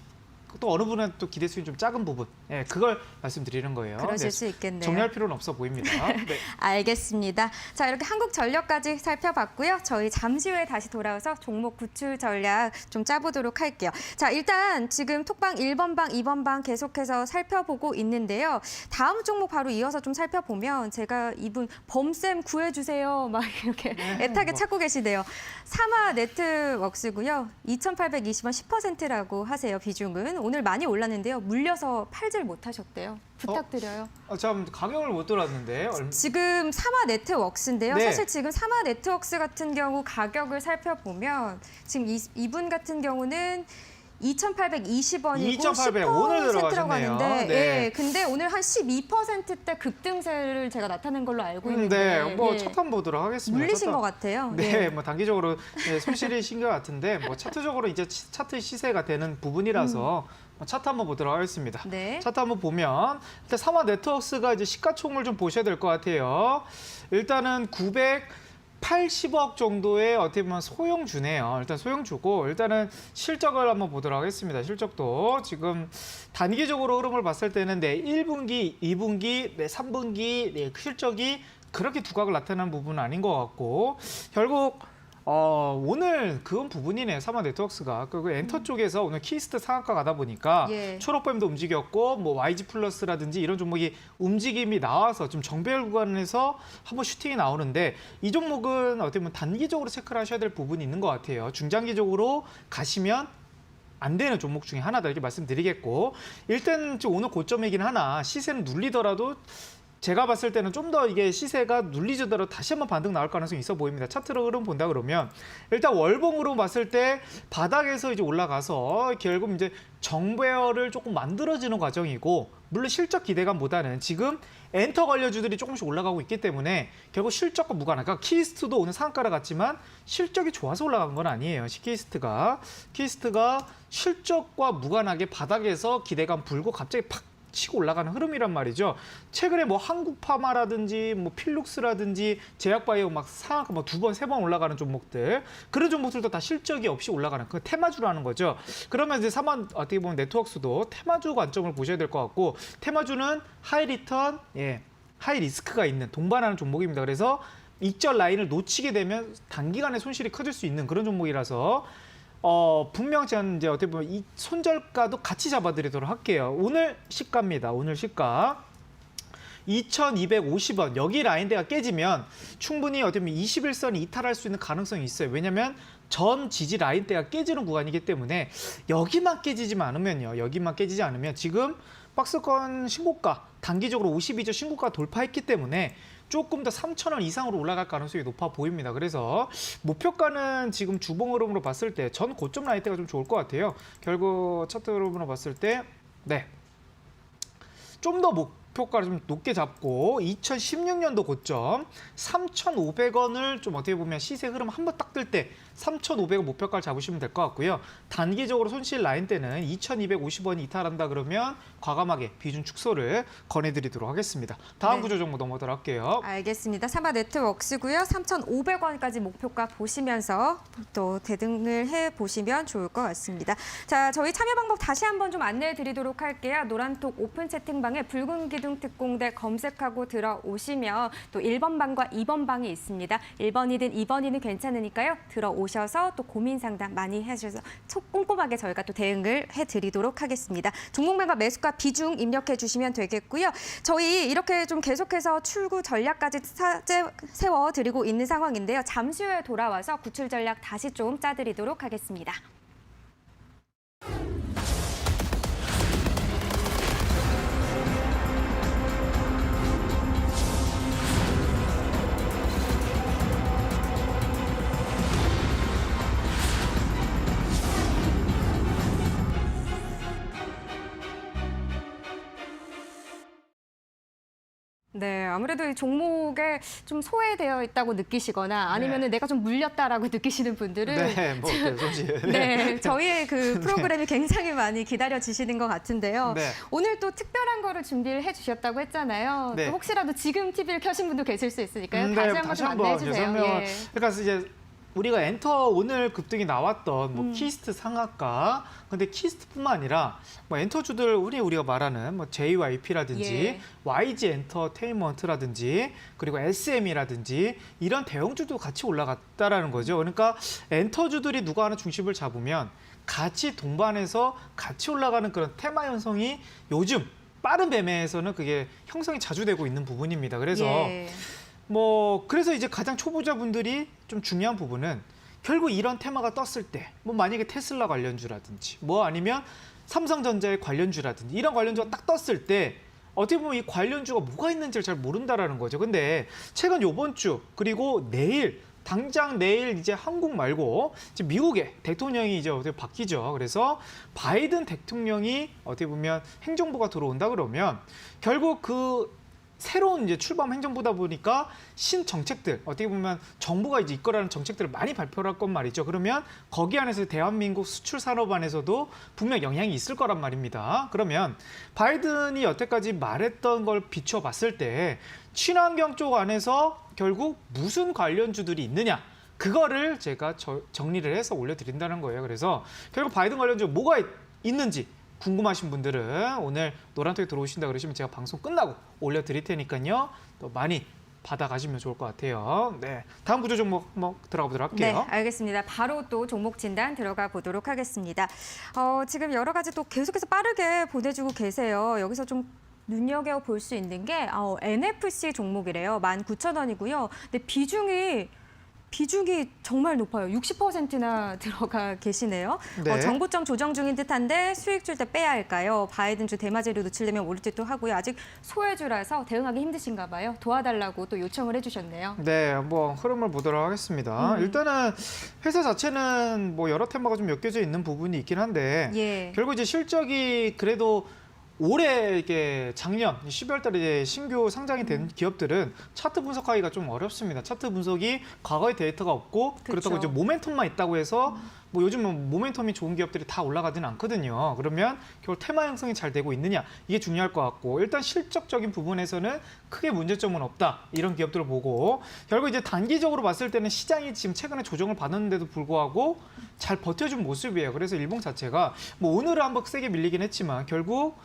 또 어느 분은 또 기대 수익이 좀 작은 부분, 그걸 말씀드리는 거예요. 그러실 수 있겠네요. 정리할 필요는 없어 보입니다. 네. 알겠습니다. 자, 이렇게 한국전력까지 살펴봤고요. 저희 잠시 후에 다시 돌아와서 종목 구출 전략 좀 짜보도록 할게요. 자, 일단 지금 톡방 1번 방, 2번 방 계속해서 살펴보고 있는데요. 다음 종목 바로 이어서 좀 살펴보면 제가 이분 범쌤 구해주세요 막 이렇게 애타게 찾고 계시대요. 사마 네트웍스고요. 2,820원 10%라고 하세요. 비중은. 오늘 많이 올랐는데요. 물려서 팔질 못하셨대요. 부탁드려요. 참 가격을 못 들었는데. 지금 사마 네트웍스인데요. 네. 사실 지금 사마 네트웍스 같은 경우 가격을 살펴보면 지금 이분 같은 경우는 2,820원이고 2,800 오늘 10% 들어가셨네요. 네. 근데 오늘 한 12%대 급등세를 제가 나타낸 걸로 알고 있는데. 네, 뭐 차트 한번 보도록 하겠습니다. 물리신 것 같아요. 네, 뭐 단기적으로 손실이신 것 같은데 뭐 차트적으로 이제 차트 시세가 되는 부분이라서 차트 한번 보도록 하겠습니다. 네. 차트 한번 보면 일단 사마 네트워크스가 이제 시가총을 좀 보셔야 될 것 같아요. 일단은 80억 정도의 어떻게 보면 소형주네요. 일단 소형주고 일단은 실적을 한번 보도록 하겠습니다. 실적도 지금 단기적으로 흐름을 봤을 때는 내 1분기, 2분기, 내 3분기 내 실적이 그렇게 두각을 나타내는 부분은 아닌 것 같고 결국 오늘 그건 부분이네요. 삼화네트워크스가 그 엔터 쪽에서 오늘 키스트 상한가 가다 보니까 초록뱀도 움직였고 뭐 YG 플러스라든지 이런 종목이 움직임이 나와서 좀 정배열 구간에서 한번 슈팅이 나오는데 이 종목은 어떻게 보면 단기적으로 체크를 하셔야 될 부분이 있는 것 같아요. 중장기적으로 가시면 안 되는 종목 중에 하나다 이렇게 말씀드리겠고 일단 지금 오늘 고점이긴 하나 시세는 눌리더라도 제가 봤을 때는 좀 더 이게 시세가 눌리지더라도 다시 한번 반등 나올 가능성이 있어 보입니다. 차트로 흐름 본다 그러면 일단 월봉으로 봤을 때 바닥에서 이제 올라가서 결국 이제 정배열을 조금 만들어지는 과정이고 물론 실적 기대감보다는 지금 엔터 관련주들이 조금씩 올라가고 있기 때문에 결국 실적과 무관한 그러니까 키스트도 오늘 상한가를 갔지만 실적이 좋아서 올라간 건 아니에요. 키스트가 실적과 무관하게 바닥에서 기대감 불고 갑자기 팍 치고 올라가는 흐름이란 말이죠. 최근에 뭐 한국파마라든지 뭐 필룩스라든지 제약바이오 막 상한가 뭐 2번, 3번 올라가는 종목들 그런 종목들도 다 실적이 없이 올라가는 그 테마주라는 거죠. 그러면 이제 삼원 어떻게 보면 네트워크스도 테마주 관점을 보셔야 될 것 같고 테마주는 하이 리턴, 하이 리스크가 있는 동반하는 종목입니다. 그래서 익절 라인을 놓치게 되면 단기간에 손실이 커질 수 있는 그런 종목이라서 분명 저는 이제 어떻게 보면 이 손절가도 같이 잡아드리도록 할게요. 오늘 시가입니다. 오늘 시가 2,250원 여기 라인대가 깨지면 충분히 어떻게 보면 21선이 이탈할 수 있는 가능성이 있어요. 왜냐하면 전 지지 라인대가 깨지는 구간이기 때문에 여기만 깨지지 않으면 지금 박스권 신고가 단기적으로 52주 신고가 돌파했기 때문에 조금 더 3,000원 이상으로 올라갈 가능성이 높아 보입니다. 그래서 목표가는 지금 주봉 흐름으로 봤을 때 전 고점 라인대가 좀 좋을 것 같아요. 결국 차트 흐름으로 봤을 때 좀 더 목표가를 좀 높게 잡고 2016년도 고점 3,500원을 좀 어떻게 보면 시세 흐름 한번 딱 뜰 때 3,500원 목표가를 잡으시면 될 것 같고요. 단기적으로 손실 라인 때는 2,250원이 이탈한다 그러면 과감하게 비중 축소를 권해드리도록 하겠습니다. 다음 구조 정보 넘어가도록 할게요. 알겠습니다. 삼화네트워크스고요. 3,500원까지 목표가 보시면서 또 대등을 해보시면 좋을 것 같습니다. 자, 저희 참여 방법 다시 한번 좀 안내해 드리도록 할게요. 노란톡 오픈 채팅방에 붉은 기둥 특공대 검색하고 들어오시면 또 1번 방과 2번 방이 있습니다. 1번이든 2번이든 괜찮으니까요. 들어오셔서 또 고민 상담 많이 해주셔서 꼼꼼하게 저희가 또 대응을 해드리도록 하겠습니다. 종목명과 매수가 비중 입력해 주시면 되겠고요. 저희 이렇게 좀 계속해서 출구 전략까지 세워드리고 있는 상황인데요. 잠시 후에 돌아와서 구출 전략 다시 좀 짜드리도록 하겠습니다. 네, 아무래도 이 종목에 좀 소외되어 있다고 느끼시거나 아니면은 내가 좀 물렸다라고 느끼시는 분들은 네, 저희의 그 프로그램이 굉장히 많이 기다려지시는 것 같은데요. 오늘 또 특별한 거를 준비를 해주셨다고 했잖아요. 또 혹시라도 지금 TV를 켜신 분도 계실 수 있으니까요. 다시 한번 안내해 주세요. 그러니까 이제 우리가 엔터 오늘 급등이 나왔던 뭐 키스트 상한가, 근데 키스트뿐만 아니라 뭐 엔터주들 우리가 말하는 뭐 JYP라든지 YG 엔터테인먼트라든지 그리고 SM이라든지 이런 대형주도 같이 올라갔다라는 거죠. 그러니까 엔터주들이 누가 하나 중심을 잡으면 같이 동반해서 같이 올라가는 그런 테마 형성이 요즘 빠른 매매에서는 그게 형성이 자주 되고 있는 부분입니다. 그래서 그래서 이제 가장 초보자분들이 좀 중요한 부분은 결국 이런 테마가 떴을 때, 뭐 만약에 테슬라 관련주라든지, 뭐 아니면 삼성전자의 관련주라든지 이런 관련주가 딱 떴을 때 어떻게 보면 이 관련주가 뭐가 있는지를 잘 모른다라는 거죠. 근데 최근 요번 주 그리고 당장 내일 이제 한국 말고 이제 미국의 대통령이 이제 어떻게 바뀌죠. 그래서 바이든 대통령이 어떻게 보면 행정부가 들어온다 그러면 결국 그 새로운 이제 출범 행정부다 보니까 신정책들 어떻게 보면 정부가 이제 이끌어가는 정책들을 많이 발표를 할 건 말이죠. 그러면 거기 안에서 대한민국 수출 산업 안에서도 분명 영향이 있을 거란 말입니다. 그러면 바이든이 여태까지 말했던 걸 비춰봤을 때 친환경 쪽 안에서 결국 무슨 관련주들이 있느냐. 그거를 제가 정리를 해서 올려드린다는 거예요. 그래서 결국 바이든 관련주 뭐가 있는지 궁금하신 분들은 오늘 노란톡에 들어오신다 그러시면 제가 방송 끝나고 올려드릴 테니까요. 또 많이 받아가시면 좋을 것 같아요. 네, 다음 구조 종목 한번 들어가 보도록 할게요. 네, 알겠습니다. 바로 또 종목 진단 들어가 보도록 하겠습니다. 지금 여러 가지 또 계속해서 빠르게 보내주고 계세요. 여기서 좀 눈여겨볼 수 있는 게 NFC 종목이래요. 19,000원이고요. 근데 비중이 정말 높아요. 60%나 들어가 계시네요. 네. 정고점 조정 중인 듯한데 수익 줄 때 빼야 할까요? 바이든주 대마제로 노출되면 오를 듯도 하고요. 아직 소외주라서 대응하기 힘드신가 봐요. 도와달라고 또 요청을 해주셨네요. 네, 한번 흐름을 보도록 하겠습니다. 일단은 회사 자체는 뭐 여러 테마가 좀 엮여져 있는 부분이 있긴 한데 예. 결국 이제 실적이 그래도 올해 이게 작년 12월 달에 이제 신규 상장이 된 기업들은 차트 분석하기가 좀 어렵습니다. 차트 분석이 과거의 데이터가 없고 그렇다고 이제 모멘텀만 있다고 해서 뭐 요즘은 모멘텀이 좋은 기업들이 다 올라가지는 않거든요. 그러면 결국 테마 형성이 잘 되고 있느냐 이게 중요할 것 같고 일단 실적적인 부분에서는 크게 문제점은 없다. 이런 기업들을 보고 결국 이제 단기적으로 봤을 때는 시장이 지금 최근에 조정을 받았는데도 불구하고 잘 버텨준 모습이에요. 그래서 일봉 자체가 뭐 오늘은 한번 세게 밀리긴 했지만 결국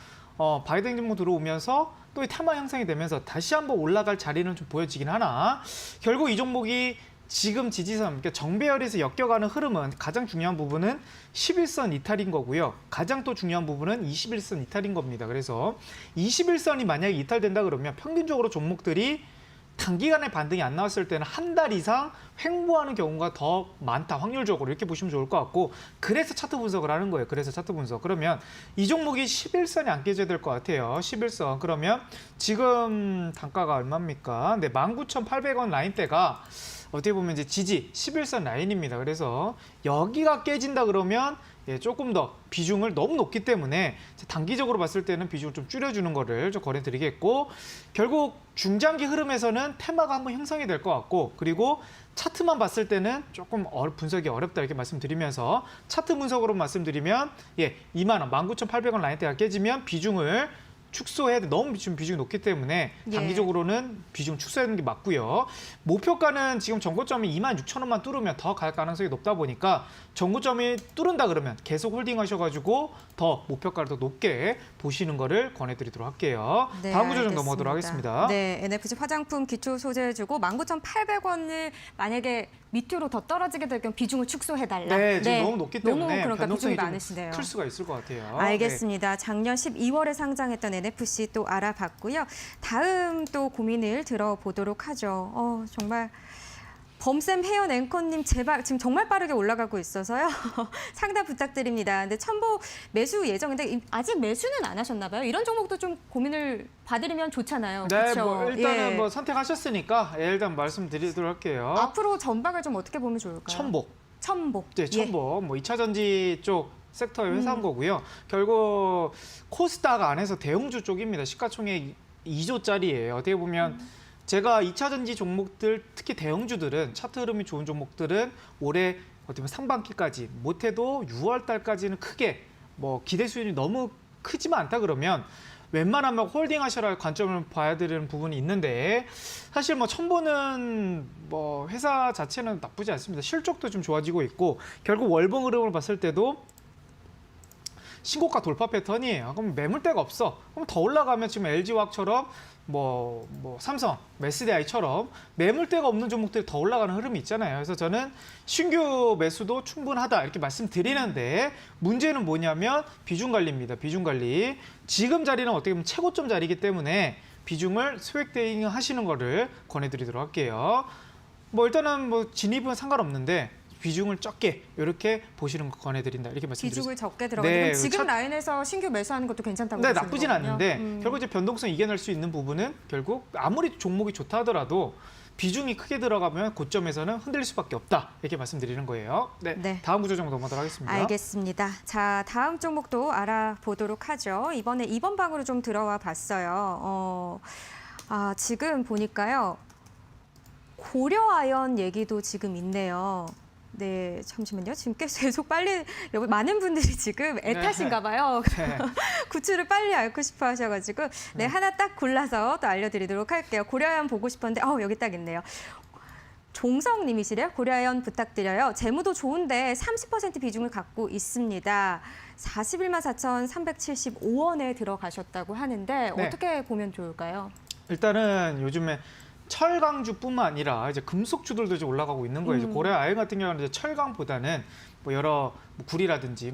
바이든 정부 들어오면서 또 이 테마 형성이 되면서 다시 한번 올라갈 자리는 좀 보여지긴 하나 결국 이 종목이 지금 지지선, 그러니까 정배열에서 엮여가는 흐름은 가장 중요한 부분은 11선 이탈인 거고요. 가장 또 중요한 부분은 21선 이탈인 겁니다. 그래서 21선이 만약에 이탈된다 그러면 평균적으로 종목들이 단기간에 반등이 안 나왔을 때는 한 달 이상 횡보하는 경우가 더 많다. 확률적으로 이렇게 보시면 좋을 것 같고 그래서 차트 분석을 하는 거예요. 그래서 차트 분석. 그러면 이 종목이 11선이 안 깨져야 될 것 같아요. 11선. 그러면 지금 단가가 얼마입니까? 네, 19,800원 라인대가 어떻게 보면 이제 지지 11선 라인입니다. 그래서 여기가 깨진다 그러면 조금 더 비중을 너무 높기 때문에 단기적으로 봤을 때는 비중을 좀 줄여주는 거를 좀 권해드리겠고 결국 중장기 흐름에서는 테마가 한번 형성이 될 것 같고 그리고 차트만 봤을 때는 조금 분석이 어렵다 이렇게 말씀드리면서 차트 분석으로 말씀드리면 2만 원, 19,800원 라인대가 깨지면 비중을 축소해야 돼. 너무 지금 비중이 높기 때문에 단기적으로는 비중 축소하는 게 맞고요. 목표가는 지금 전고점이 26,000원만 뚫으면 더 갈 가능성이 높다 보니까 전고점이 뚫은다 그러면 계속 홀딩하셔가지고 더 목표가를 더 높게 보시는 거를 권해드리도록 할게요. 네, 다음 구조 좀 넘어가도록 하겠습니다. 네, NFC 화장품 기초 소재해주고 19,800원을 만약에 밑으로 더 떨어지게 될 경우 비중을 축소해달라. 네, 지금 너무 높기 때문에 너무 그러니까 비중이 변동성이 좀 많으시네요. 클 수가 있을 것 같아요. 알겠습니다. 작년 12월에 상장했던 NFC 또 알아봤고요. 다음 또 고민을 들어보도록 하죠. 정말 범쌤 헤어 앵커님 제발 지금 정말 빠르게 올라가고 있어서요. 상담 부탁드립니다. 근데 첨보 매수 예정인데 아직 매수는 안 하셨나 봐요. 이런 종목도 좀 고민을 봐드리면 좋잖아요. 네, 그렇죠? 뭐 일단은 뭐 선택하셨으니까 일단 말씀드리도록 할게요. 앞으로 전박을 좀 어떻게 보면 좋을까요? 첨보. 네, 첨보. 뭐 2차 전지 쪽 섹터의 회사인 거고요. 결국 코스닥 안에서 대형주 쪽입니다. 시가총액 2조짜리예요. 어떻게 보면 제가 2차 전지 종목들, 특히 대형주들은 차트 흐름이 좋은 종목들은 올해 어떻게 보면 상반기까지 못해도 6월 달까지는 크게 뭐 기대 수준이 너무 크지만 않다 그러면 웬만하면 홀딩하셔라 할 관점을 봐야 되는 부분이 있는데 사실 뭐 첨보는 뭐 회사 자체는 나쁘지 않습니다. 실적도 좀 좋아지고 있고 결국 월봉 흐름을 봤을 때도 신고가 돌파 패턴이에요. 그럼 매물대가 없어. 그럼 더 올라가면 지금 LG화학처럼 뭐 삼성, SDI처럼 매물대가 없는 종목들이 더 올라가는 흐름이 있잖아요. 그래서 저는 신규 매수도 충분하다 이렇게 말씀드리는데 문제는 뭐냐면 비중 관리입니다. 비중 관리. 지금 자리는 어떻게 보면 최고점 자리이기 때문에 비중을 소액 대응 하시는 거를 권해드리도록 할게요. 뭐 일단은 뭐 진입은 상관없는데 비중을 적게 이렇게 보시는 거 권해드린다 이렇게 말씀드렸습니다. 비중을 적게 들어가면 지금 라인에서 신규 매수하는 것도 괜찮다고 보시는 나쁘진 거군요. 않는데 결국 이제 변동성 이겨낼 수 있는 부분은 결국 아무리 종목이 좋다 하더라도 비중이 크게 들어가면 고점에서는 흔들릴 수밖에 없다 이렇게 말씀드리는 거예요. 네. 다음 구조 정도 넘어가도록 하겠습니다. 알겠습니다. 자, 다음 종목도 알아보도록 하죠. 이번에 2번 방으로 좀 들어와 봤어요. 지금 보니까요. 고려아연 얘기도 지금 있네요. 네, 잠시만요. 지금 계속 빨리 여기 많은 분들이 지금 애타신가 봐요. 네. 구출을 빨리 앓고 싶어 하셔가지고 네, 하나 딱 골라서 또 알려드리도록 할게요. 고려아연 보고 싶었는데 여기 딱 있네요. 종성님이시래요. 고려아연 부탁드려요. 재무도 좋은데 30% 비중을 갖고 있습니다. 41만 4,375원에 들어가셨다고 하는데 네. 어떻게 보면 좋을까요? 일단은 요즘에 철강주뿐만 아니라 이제 금속주들도 이제 올라가고 있는 거예요. 이제 고려아연 같은 경우는 이제 철강보다는 뭐 여러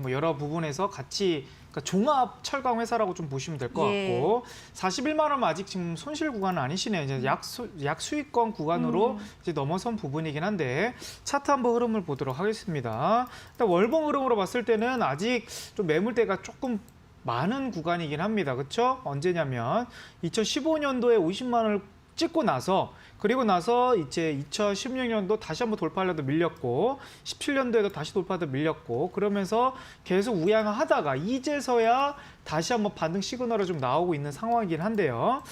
뭐 여러 부분에서 같이 그러니까 종합 철강 회사라고 좀 보시면 될 것 같고 41만 원 아직 지금 손실 구간은 아니시네요. 이제 약 수익권 구간으로 이제 넘어선 부분이긴 한데 차트 한번 흐름을 보도록 하겠습니다. 일단 월봉 흐름으로 봤을 때는 아직 좀 매물대가 조금 많은 구간이긴 합니다. 그렇죠? 언제냐면 2015년도에 50만 원을 찍고 나서 그리고 나서 이제 2016년도 다시 한번 돌파하려도 밀렸고 17년도에도 다시 돌파하다 밀렸고 그러면서 계속 우양하다가 이제서야 다시 한번 반등 시그널이 좀 나오고 있는 상황이긴 한데요.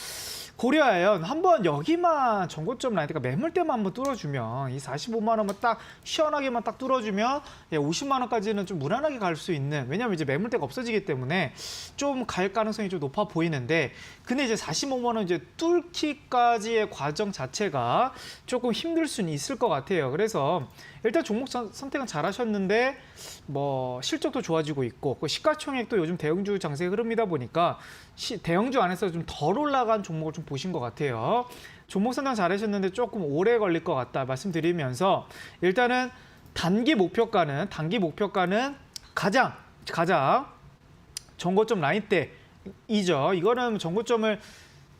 고려아연 한번 여기만 전고점 라인, 그러니까 매물대만 한번 뚫어주면 이 45만 원만 딱 시원하게만 딱 뚫어주면 50만 원까지는 좀 무난하게 갈 수 있는, 왜냐하면 이제 매물대가 없어지기 때문에 좀 갈 가능성이 좀 높아 보이는데, 근데 이제 45만 원 이제 뚫기까지의 과정 자체가 조금 힘들 수는 있을 것 같아요. 그래서 일단 종목 선택은 잘하셨는데 뭐 실적도 좋아지고 있고 시가총액도 요즘 대형주 장세 흐름이다 보니까 대형주 안에서 좀 덜 올라간 종목을 좀 보신 것 같아요. 종목 선택 잘하셨는데 조금 오래 걸릴 것 같다 말씀드리면서, 일단은 단기 목표가는 가장 전고점 라인대이죠. 이거는 전고점을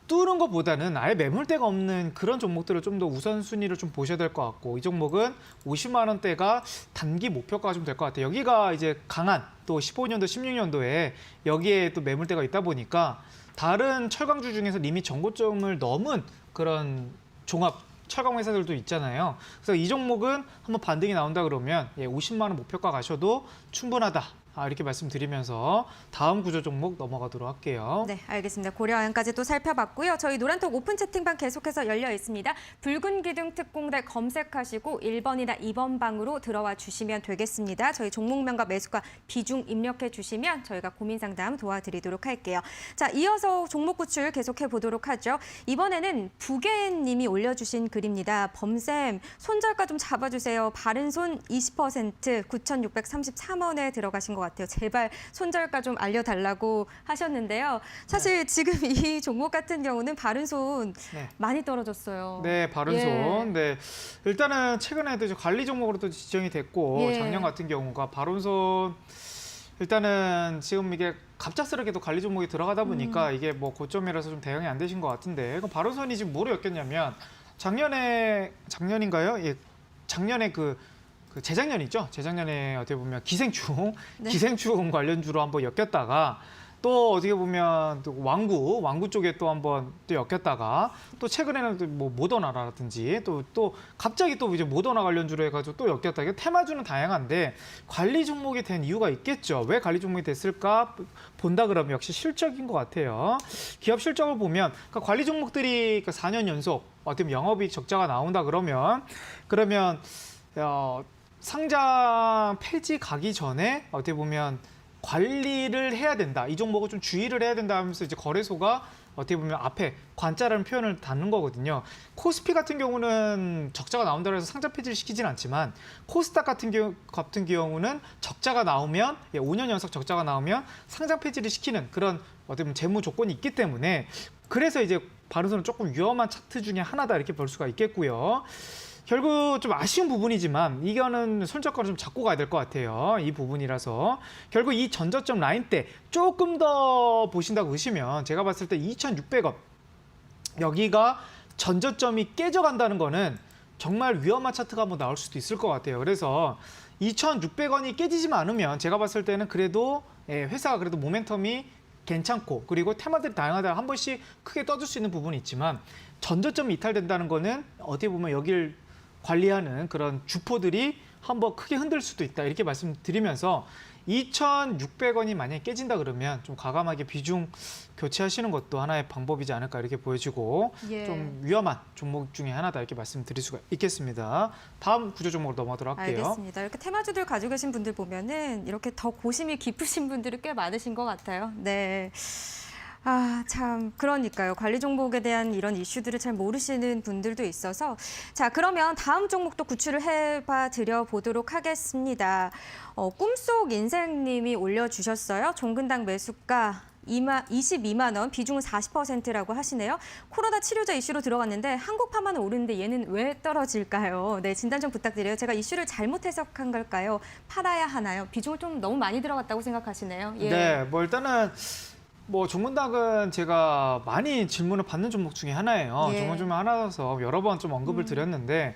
뚫은 것보다는 아예 매물대가 없는 그런 종목들을 좀 더 우선순위를 좀 보셔야 될 것 같고, 이 종목은 50만 원대가 단기 목표가가 좀 될 것 같아요. 여기가 이제 강한 또 15년도, 16년도에 여기에 또 매물대가 있다 보니까 다른 철강주 중에서 이미 전고점을 넘은 그런 종합 철강 회사들도 있잖아요. 그래서 이 종목은 한번 반등이 나온다 그러면 50만 원 목표가 가셔도 충분하다. 이렇게 말씀드리면서 다음 구조 종목 넘어가도록 할게요. 네, 알겠습니다. 고려아연까지 또 살펴봤고요. 저희 노란톡 오픈 채팅방 계속해서 열려 있습니다. 붉은 기둥 특공대 검색하시고 1번이나 2번 방으로 들어와 주시면 되겠습니다. 저희 종목명과 매수가 비중 입력해 주시면 저희가 고민 상담 도와드리도록 할게요. 자, 이어서 종목 구출 계속해 보도록 하죠. 이번에는 부계님이 올려주신 글입니다. 범쌤, 손절가 좀 잡아주세요. 바른손 20% 9,633원에 들어가신 것 같아요. 제발 손절가 좀 알려달라고 하셨는데요. 사실 지금 이 종목 같은 경우는 바른손 많이 떨어졌어요. 네, 바른손. 네, 일단은 최근에도 이제 관리 종목으로 또 지정이 됐고 작년 같은 경우가 바른손, 일단은 지금 이게 갑작스럽게 또 관리 종목이 들어가다 보니까 이게 뭐 고점이라서 좀 대응이 안 되신 것 같은데, 그럼 바른손이 지금 뭐로 엮였냐면 작년인가요? 예, 작년에 재작년이죠. 재작년에 어떻게 보면 기생충 관련주로 한번 엮였다가 또 어떻게 보면 또 왕구 쪽에 또 한번 또 엮였다가 또 최근에는 또 뭐 모더나라든지 또 갑자기 또 이제 모더나 관련주로 해가지고 또 엮였다. 이게 테마주는 다양한데 관리 종목이 된 이유가 있겠죠. 왜 관리 종목이 됐을까 본다 그러면 역시 실적인 것 같아요. 기업 실적을 보면 그러니까 관리 종목들이 4년 연속 어떻게 보면 영업이익 적자가 나온다 그러면 상장 폐지 가기 전에 어떻게 보면 관리를 해야 된다. 이 종목을 좀 주의를 해야 된다 하면서 이제 거래소가 어떻게 보면 앞에 관자라는 표현을 담는 거거든요. 코스피 같은 경우는 적자가 나온다고 해서 상장 폐지를 시키진 않지만 코스닥 같은 경우는 적자가 나오면 5년 연속 적자가 나오면 상장 폐지를 시키는 그런 어떻게 보면 재무 조건이 있기 때문에, 그래서 이제 바른손은 조금 위험한 차트 중에 하나다 이렇게 볼 수가 있겠고요. 결국 좀 아쉬운 부분이지만 이거는 손절가를 좀 잡고 가야 될 것 같아요. 이 부분이라서 결국 이 전저점 라인 때 조금 더 보신다고 보시면 제가 봤을 때 2,600원 여기가 전저점이 깨져간다는 거는 정말 위험한 차트가 한번 나올 수도 있을 것 같아요. 그래서 2,600원이 깨지지만 않으면 제가 봤을 때는 그래도 회사가 그래도 모멘텀이 괜찮고 그리고 테마들이 다양하다 한 번씩 크게 떠줄 수 있는 부분이 있지만, 전저점이 이탈된다는 거는 어떻게 보면 여길 관리하는 그런 주포들이 한번 크게 흔들 수도 있다 이렇게 말씀드리면서 2,600원이 만약에 깨진다 그러면 좀 과감하게 비중 교체하시는 것도 하나의 방법이지 않을까 이렇게 보여지고 예. 좀 위험한 종목 중에 하나다 이렇게 말씀드릴 수가 있겠습니다. 다음 구조 종목으로 넘어가도록 할게요. 알겠습니다. 이렇게 테마주들 가지고 계신 분들 보면은 이렇게 더 고심이 깊으신 분들이 꽤 많으신 것 같아요. 네. 아, 참, 그러니까요. 관리 종목에 대한 이런 이슈들을 잘 모르시는 분들도 있어서. 자, 그러면 다음 종목도 구출을 해봐 드려 보도록 하겠습니다. 꿈속 인생님이 올려주셨어요. 종근당 매수가 22만 원, 비중은 40%라고 하시네요. 코로나 치료제 이슈로 들어갔는데 한국파만 오르는데 얘는 왜 떨어질까요? 네, 진단 좀 부탁드려요. 제가 이슈를 잘못 해석한 걸까요? 팔아야 하나요? 비중을 좀 너무 많이 들어갔다고 생각하시네요. 예. 네, 뭐 일단은 종근당은 제가 많이 질문을 받는 종목 중에 하나예요. 예. 종목 중에 하나라서 여러 번 좀 언급을 드렸는데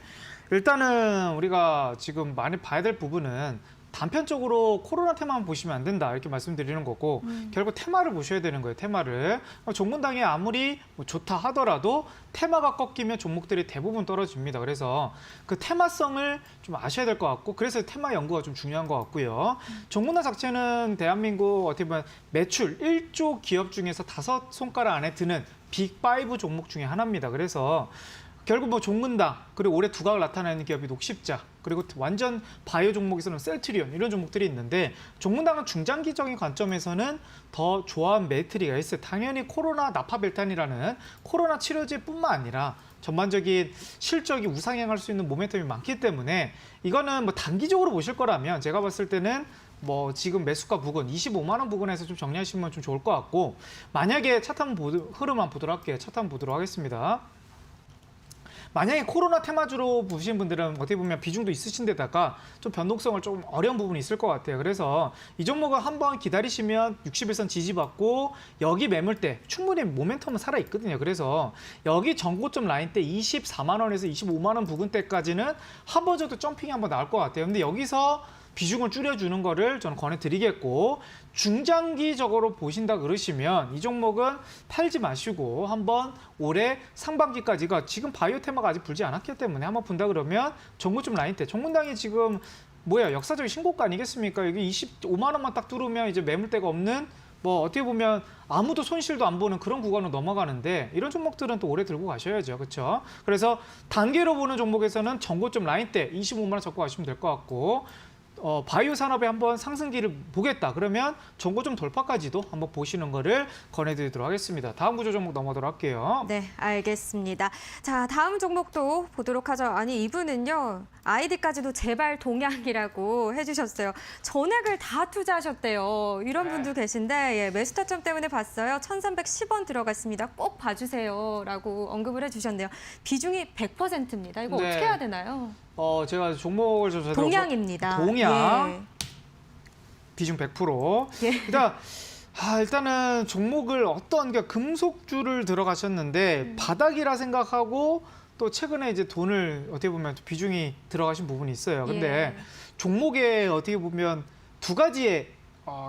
일단은 우리가 지금 많이 봐야 될 부분은 단편적으로 코로나 테마만 보시면 안 된다 이렇게 말씀드리는 거고 결국 테마를 보셔야 되는 거예요. 테마를. 종근당이 아무리 뭐 좋다 하더라도 테마가 꺾이면 종목들이 대부분 떨어집니다. 그래서 그 테마성을 좀 아셔야 될 것 같고 그래서 테마 연구가 좀 중요한 것 같고요. 종근당 자체는 대한민국 어떻게 보면 매출 1조 기업 중에서 5손가락 안에 드는 빅5 종목 중에 하나입니다. 그래서 결국 뭐 종근당 그리고 올해 두각을 나타내는 기업이 녹십자 그리고 완전 바이오 종목에서는 셀트리온 이런 종목들이 있는데 종근당은 중장기적인 관점에서는 더 좋아한 메리트가 있어요. 당연히 코로나 나파벨탄이라는 코로나 치료제뿐만 아니라 전반적인 실적이 우상향할 수 있는 모멘텀이 많기 때문에 이거는 뭐 단기적으로 보실 거라면 제가 봤을 때는 뭐 지금 매수가 부근 25만 원 부근에서 좀 정리하시면 좀 좋을 것 같고 만약에 차트 한번 흐름만 보도록 할게요. 차트 한번 보도록 하겠습니다. 만약에 코로나 테마주로 보시는 분들은 어떻게 보면 비중도 있으신 데다가 좀 변동성을 좀 어려운 부분이 있을 것 같아요. 그래서 이 종목은 한번 기다리시면 60일선 지지받고 여기 매물대 충분히 모멘텀은 살아있거든요. 그래서 여기 전고점 라인대 24만 원에서 25만 원 부근대까지는 한 번 정도 점핑이 한번 나올 것 같아요. 근데 여기서 비중을 줄여주는 거를 저는 권해드리겠고 중장기적으로 보신다 그러시면 이 종목은 팔지 마시고 한번 올해 상반기까지가 지금 바이오 테마가 아직 불지 않았기 때문에 한번 본다 그러면 정고점 라인 때 종근당이 지금 뭐야 역사적인 신고가 아니겠습니까? 여기 25만 원만 딱 뚫으면 이제 매물대가 없는 뭐 어떻게 보면 아무도 손실도 안 보는 그런 구간으로 넘어가는데 이런 종목들은 또 오래 들고 가셔야죠. 그렇죠? 그래서 단계로 보는 종목에서는 정고점 라인 때 25만 원 잡고 가시면 될 것 같고 바이오 산업에 한번 상승기를 보겠다. 그러면 정고점 돌파까지도 한번 보시는 거를 권해드리도록 하겠습니다. 다음 구조 종목 넘어가도록 할게요. 네, 알겠습니다. 자, 다음 종목도 보도록 하죠. 아니, 이분은요. 아이디까지도 제발 동향이라고 해주셨어요. 전액을 다 투자하셨대요. 이런 분도 계신데 예, 매수 타점 때문에 봤어요. 1,310원 들어갔습니다. 꼭 봐주세요. 라고 언급을 해주셨네요. 비중이 100%입니다. 이거 네. 어떻게 해야 되나요? 제가 종목을 좀 제대로 동향입니다. 동향. 예. 비중 100%. 예. 일단은 종목을 그러니까 금속주를 들어가셨는데 바닥이라 생각하고 또 최근에 이제 돈을 어떻게 보면 비중이 들어가신 부분이 있어요. 근데 종목에 어떻게 보면 두 가지의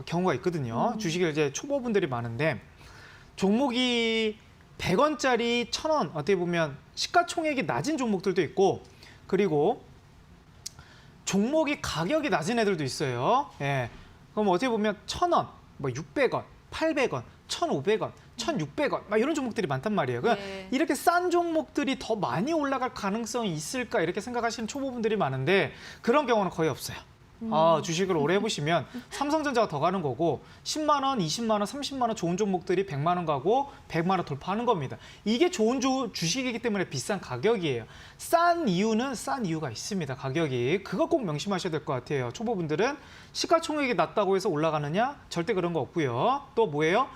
경우가 있거든요. 주식을 이제 초보분들이 많은데 종목이 100원짜리 1,000원 어떻게 보면 시가총액이 낮은 종목들도 있고 그리고 종목이 가격이 낮은 애들도 있어요. 예. 그럼 어떻게 보면 1,000원, 뭐 600원, 800원, 1,500원, 1,600원 막 이런 종목들이 많단 말이에요. 그러니까 이렇게 싼 종목들이 더 많이 올라갈 가능성이 있을까 이렇게 생각하시는 초보분들이 많은데 그런 경우는 거의 없어요. 주식을 오래 해보시면 삼성전자가 더 가는 거고 10만 원, 20만 원, 30만 원 좋은 종목들이 100만 원 가고 100만 원 돌파하는 겁니다. 이게 좋은 주식이기 때문에 비싼 가격이에요. 싼 이유가 있습니다. 가격이. 그거 꼭 명심하셔야 될 것 같아요. 초보분들은 시가총액이 낮다고 해서 올라가느냐? 절대 그런 거 없고요. 또 뭐예요?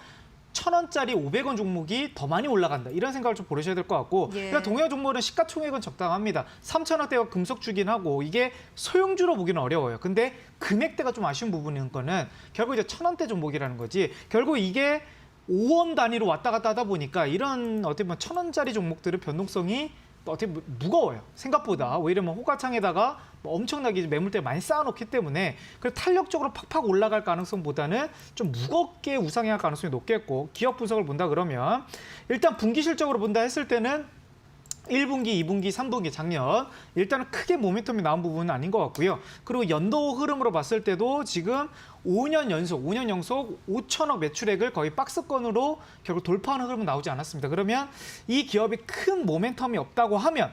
1,000원짜리 500원 종목이 더 많이 올라간다. 이런 생각을 좀 보셔야 될 것 같고 그러니까 동양 종목은 시가총액은 적당합니다. 3,000원대가 금속주긴 하고 이게 소형주로 보기는 어려워요. 근데 금액대가 좀 아쉬운 부분인 거는 결국 이제 1,000원대 종목이라는 거지. 결국 이게 5원 단위로 왔다 갔다 하다 보니까 이런 어떻게 보면 1,000원짜리 종목들은 변동성이 어떻게 무거워요. 생각보다. 오히려 뭐 호가창에다가 엄청나게 매물대 많이 쌓아놓기 때문에 그 탄력적으로 팍팍 올라갈 가능성보다는 좀 무겁게 우상향할 가능성이 높겠고 기업 분석을 본다 그러면 일단 분기 실적으로 본다 했을 때는 1분기, 2분기, 3분기 작년 일단은 크게 모멘텀이 나온 부분은 아닌 것 같고요. 그리고 연도 흐름으로 봤을 때도 지금 5년 연속 5천억 매출액을 거의 박스권으로 결국 돌파하는 흐름은 나오지 않았습니다. 그러면 이 기업이 큰 모멘텀이 없다고 하면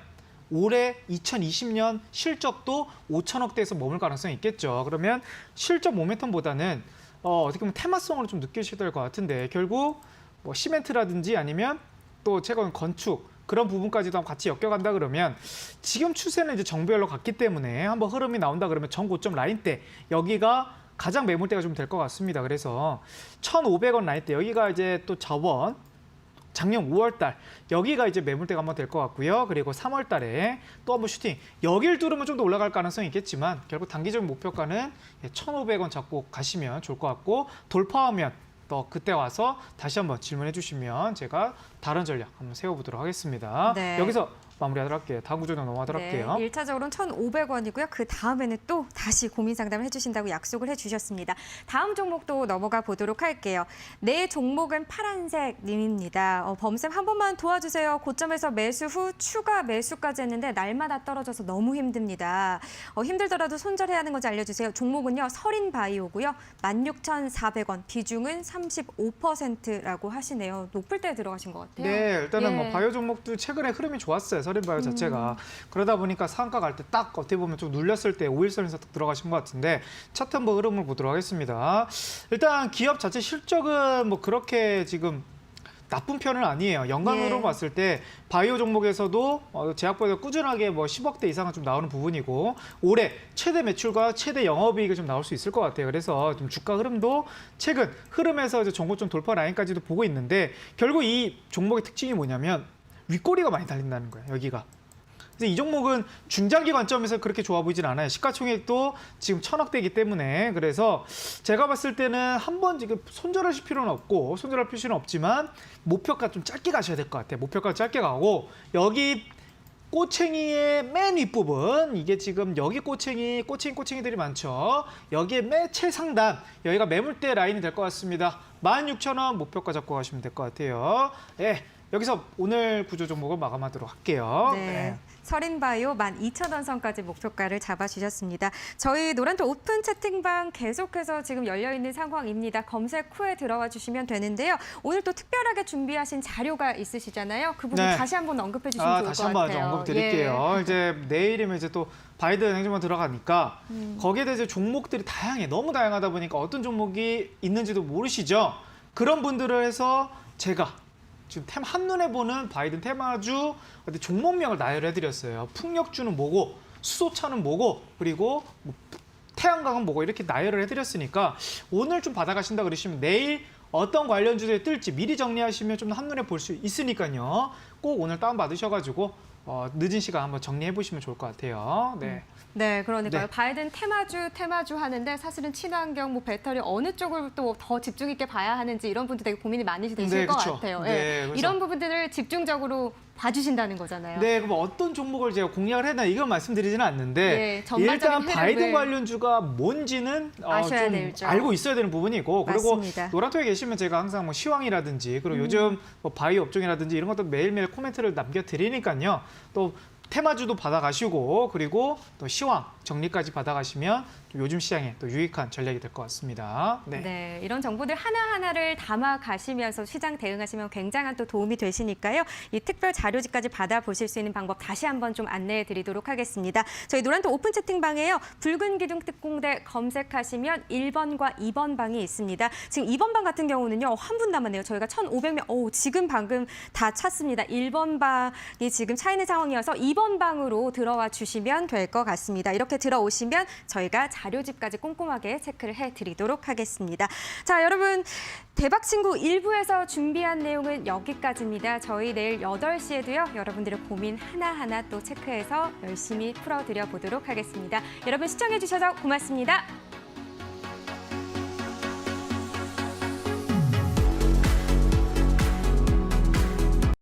올해 2020년 실적도 5천억대에서 머물 가능성이 있겠죠. 그러면 실적 모멘텀보다는 어떻게 보면 테마성으로 좀 느끼셔야 될 것 같은데 결국 뭐 시멘트라든지 아니면 또 최근 건축 그런 부분까지도 같이 엮여간다 그러면 지금 추세는 이제 정배열로 갔기 때문에 한번 흐름이 나온다 그러면 전고점 라인대 여기가 가장 매물대가 좀 될 것 같습니다. 그래서 1,500원 라인대 여기가 이제 또 저번 작년 5월 달 여기가 이제 매물대가 한번 될 것 같고요. 그리고 3월 달에 또 한번 슈팅. 여길 뚫으면 좀 더 올라갈 가능성이 있겠지만 결국 단기적인 목표가는 1,500원 잡고 가시면 좋을 것 같고 돌파하면 또 그때 와서 다시 한번 질문해 주시면 제가 다른 전략 한번 세워보도록 하겠습니다. 네. 여기서 마무리하도록 할게요. 다음 구조로 넘어가도록 할게요. 1차적으로는 1,500원이고요. 그 다음에는 또 다시 고민 상담을 해주신다고 약속을 해주셨습니다. 다음 종목도 넘어가 보도록 할게요. 네 종목은 파란색 님입니다. 범쌤 한 번만 도와주세요. 고점에서 매수 후 추가 매수까지 했는데 날마다 떨어져서 너무 힘듭니다. 힘들더라도 손절해야 하는 건지 알려주세요. 종목은요. 서린바이오고요. 16,400원. 비중은 35%라고 하시네요. 높을 때 들어가신 것 같아요. 네, 일단은 예. 뭐 바이오 종목도 최근에 흐름이 좋았어요. 서린바이오 자체가. 그러다 보니까 상한가 갈 때 딱 어떻게 보면 좀 눌렸을 때 5일선에서 딱 들어가신 것 같은데 차트 한번 흐름을 보도록 하겠습니다. 일단 기업 자체 실적은 뭐 그렇게 지금 나쁜 편은 아니에요. 연간으로 예. 봤을 때 바이오 종목에서도 제약보다 꾸준하게 뭐 10억대 이상은 좀 나오는 부분이고 올해 최대 매출과 최대 영업이익이 좀 나올 수 있을 것 같아요. 그래서 좀 주가 흐름도 최근 흐름에서 이제 전고점 돌파 라인까지도 보고 있는데 결국 이 종목의 특징이 뭐냐면 윗꼬리가 많이 달린다는 거예요. 여기가. 그래서 이 종목은 중장기 관점에서 그렇게 좋아 보이진 않아요. 시가총액도 지금 1,000억대이기 때문에 그래서 제가 봤을 때는 한번 지금 손절하실 필요는 없고 손절할 필요는 없지만 목표가 좀 짧게 가셔야 될 것 같아요. 목표가 짧게 가고 여기 꼬챙이의 맨 윗부분 이게 지금 여기 꼬챙이들이 많죠. 여기에 맨 최상단 여기가 매물대 라인이 될 것 같습니다. 16,000원 목표가 잡고 가시면 될 것 같아요. 예. 여기서 오늘 구조 종목을 마감하도록 할게요. 네. 서린바이오 12,000원 선까지 목표가를 잡아주셨습니다. 저희 노란톡 오픈 채팅방 계속해서 지금 열려있는 상황입니다. 검색 후에 들어와 주시면 되는데요. 오늘 또 특별하게 준비하신 자료가 있으시잖아요. 그 부분 네. 다시 한번 언급해 주시면 좋을 것 다시 한번 같아요. 언급 드릴게요. 예. 이제 내일이면 이제 또 바이든 행정관 들어가니까 거기에 대해서 종목들이 다양해. 너무 다양하다 보니까 어떤 종목이 있는지도 모르시죠? 그런 분들을 해서 제가 지금 한눈에 보는 바이든 테마주 종목명을 나열해드렸어요. 풍력주는 뭐고 수소차는 뭐고 그리고 뭐 태양광은 뭐고 이렇게 나열을 해드렸으니까 오늘 좀 받아가신다 그러시면 내일 어떤 관련주들이 뜰지 미리 정리하시면 좀 한눈에 볼 수 있으니까요. 꼭 오늘 다운받으셔가지고 늦은 시간 한번 정리해보시면 좋을 것 같아요. 네. 네, 그러니까요. 네. 바이든 테마주 하는데 사실은 친환경, 뭐 배터리 어느 쪽을 또 더 집중 있게 봐야 하는지 이런 분들 되게 고민이 많으실 네, 것 그쵸. 같아요. 네, 그래서- 이런 부분들을 집중적으로 봐주신다는 거잖아요. 네, 그럼 어떤 종목을 제가 공략을 해나 이건 말씀드리지는 않는데 네, 전반적인 일단 바이든 흐름을 관련주가 뭔지는 아셔야 좀 되죠. 알고 있어야 되는 부분이고 그리고 맞습니다. 노란톡에 계시면 제가 항상 뭐 시황이라든지 그리고 요즘 뭐 바이오 업종이라든지 이런 것도 매일매일 코멘트를 남겨드리니까요. 또 테마주도 받아가시고 그리고 또 시황 정리까지 받아가시면 좀 요즘 시장에 또 유익한 전략이 될 것 같습니다. 네. 네, 이런 정보들 하나하나를 담아 가시면서 시장 대응하시면 굉장한 또 도움이 되시니까요. 이 특별 자료지까지 받아보실 수 있는 방법 다시 한번 좀 안내해 드리도록 하겠습니다. 저희 노란톡 오픈 채팅방에요. 붉은 기둥 특공대 검색하시면 1번과 2번 방이 있습니다. 지금 2번 방 같은 경우는요. 한 분 남았네요. 저희가 1,500명, 지금 방금 다 찼습니다. 1번 방이 지금 차 있는 상황이어서 2번 방으로 들어와 주시면 될 것 같습니다. 이렇게 들어오시면 저희가 자료집까지 꼼꼼하게 체크를 해드리도록 하겠습니다. 자, 여러분 대박친구 1부에서 준비한 내용은 여기까지입니다. 저희 내일 8시에도요. 여러분들의 고민 하나하나 또 체크해서 열심히 풀어드려 보도록 하겠습니다. 여러분 시청해 주셔서 고맙습니다.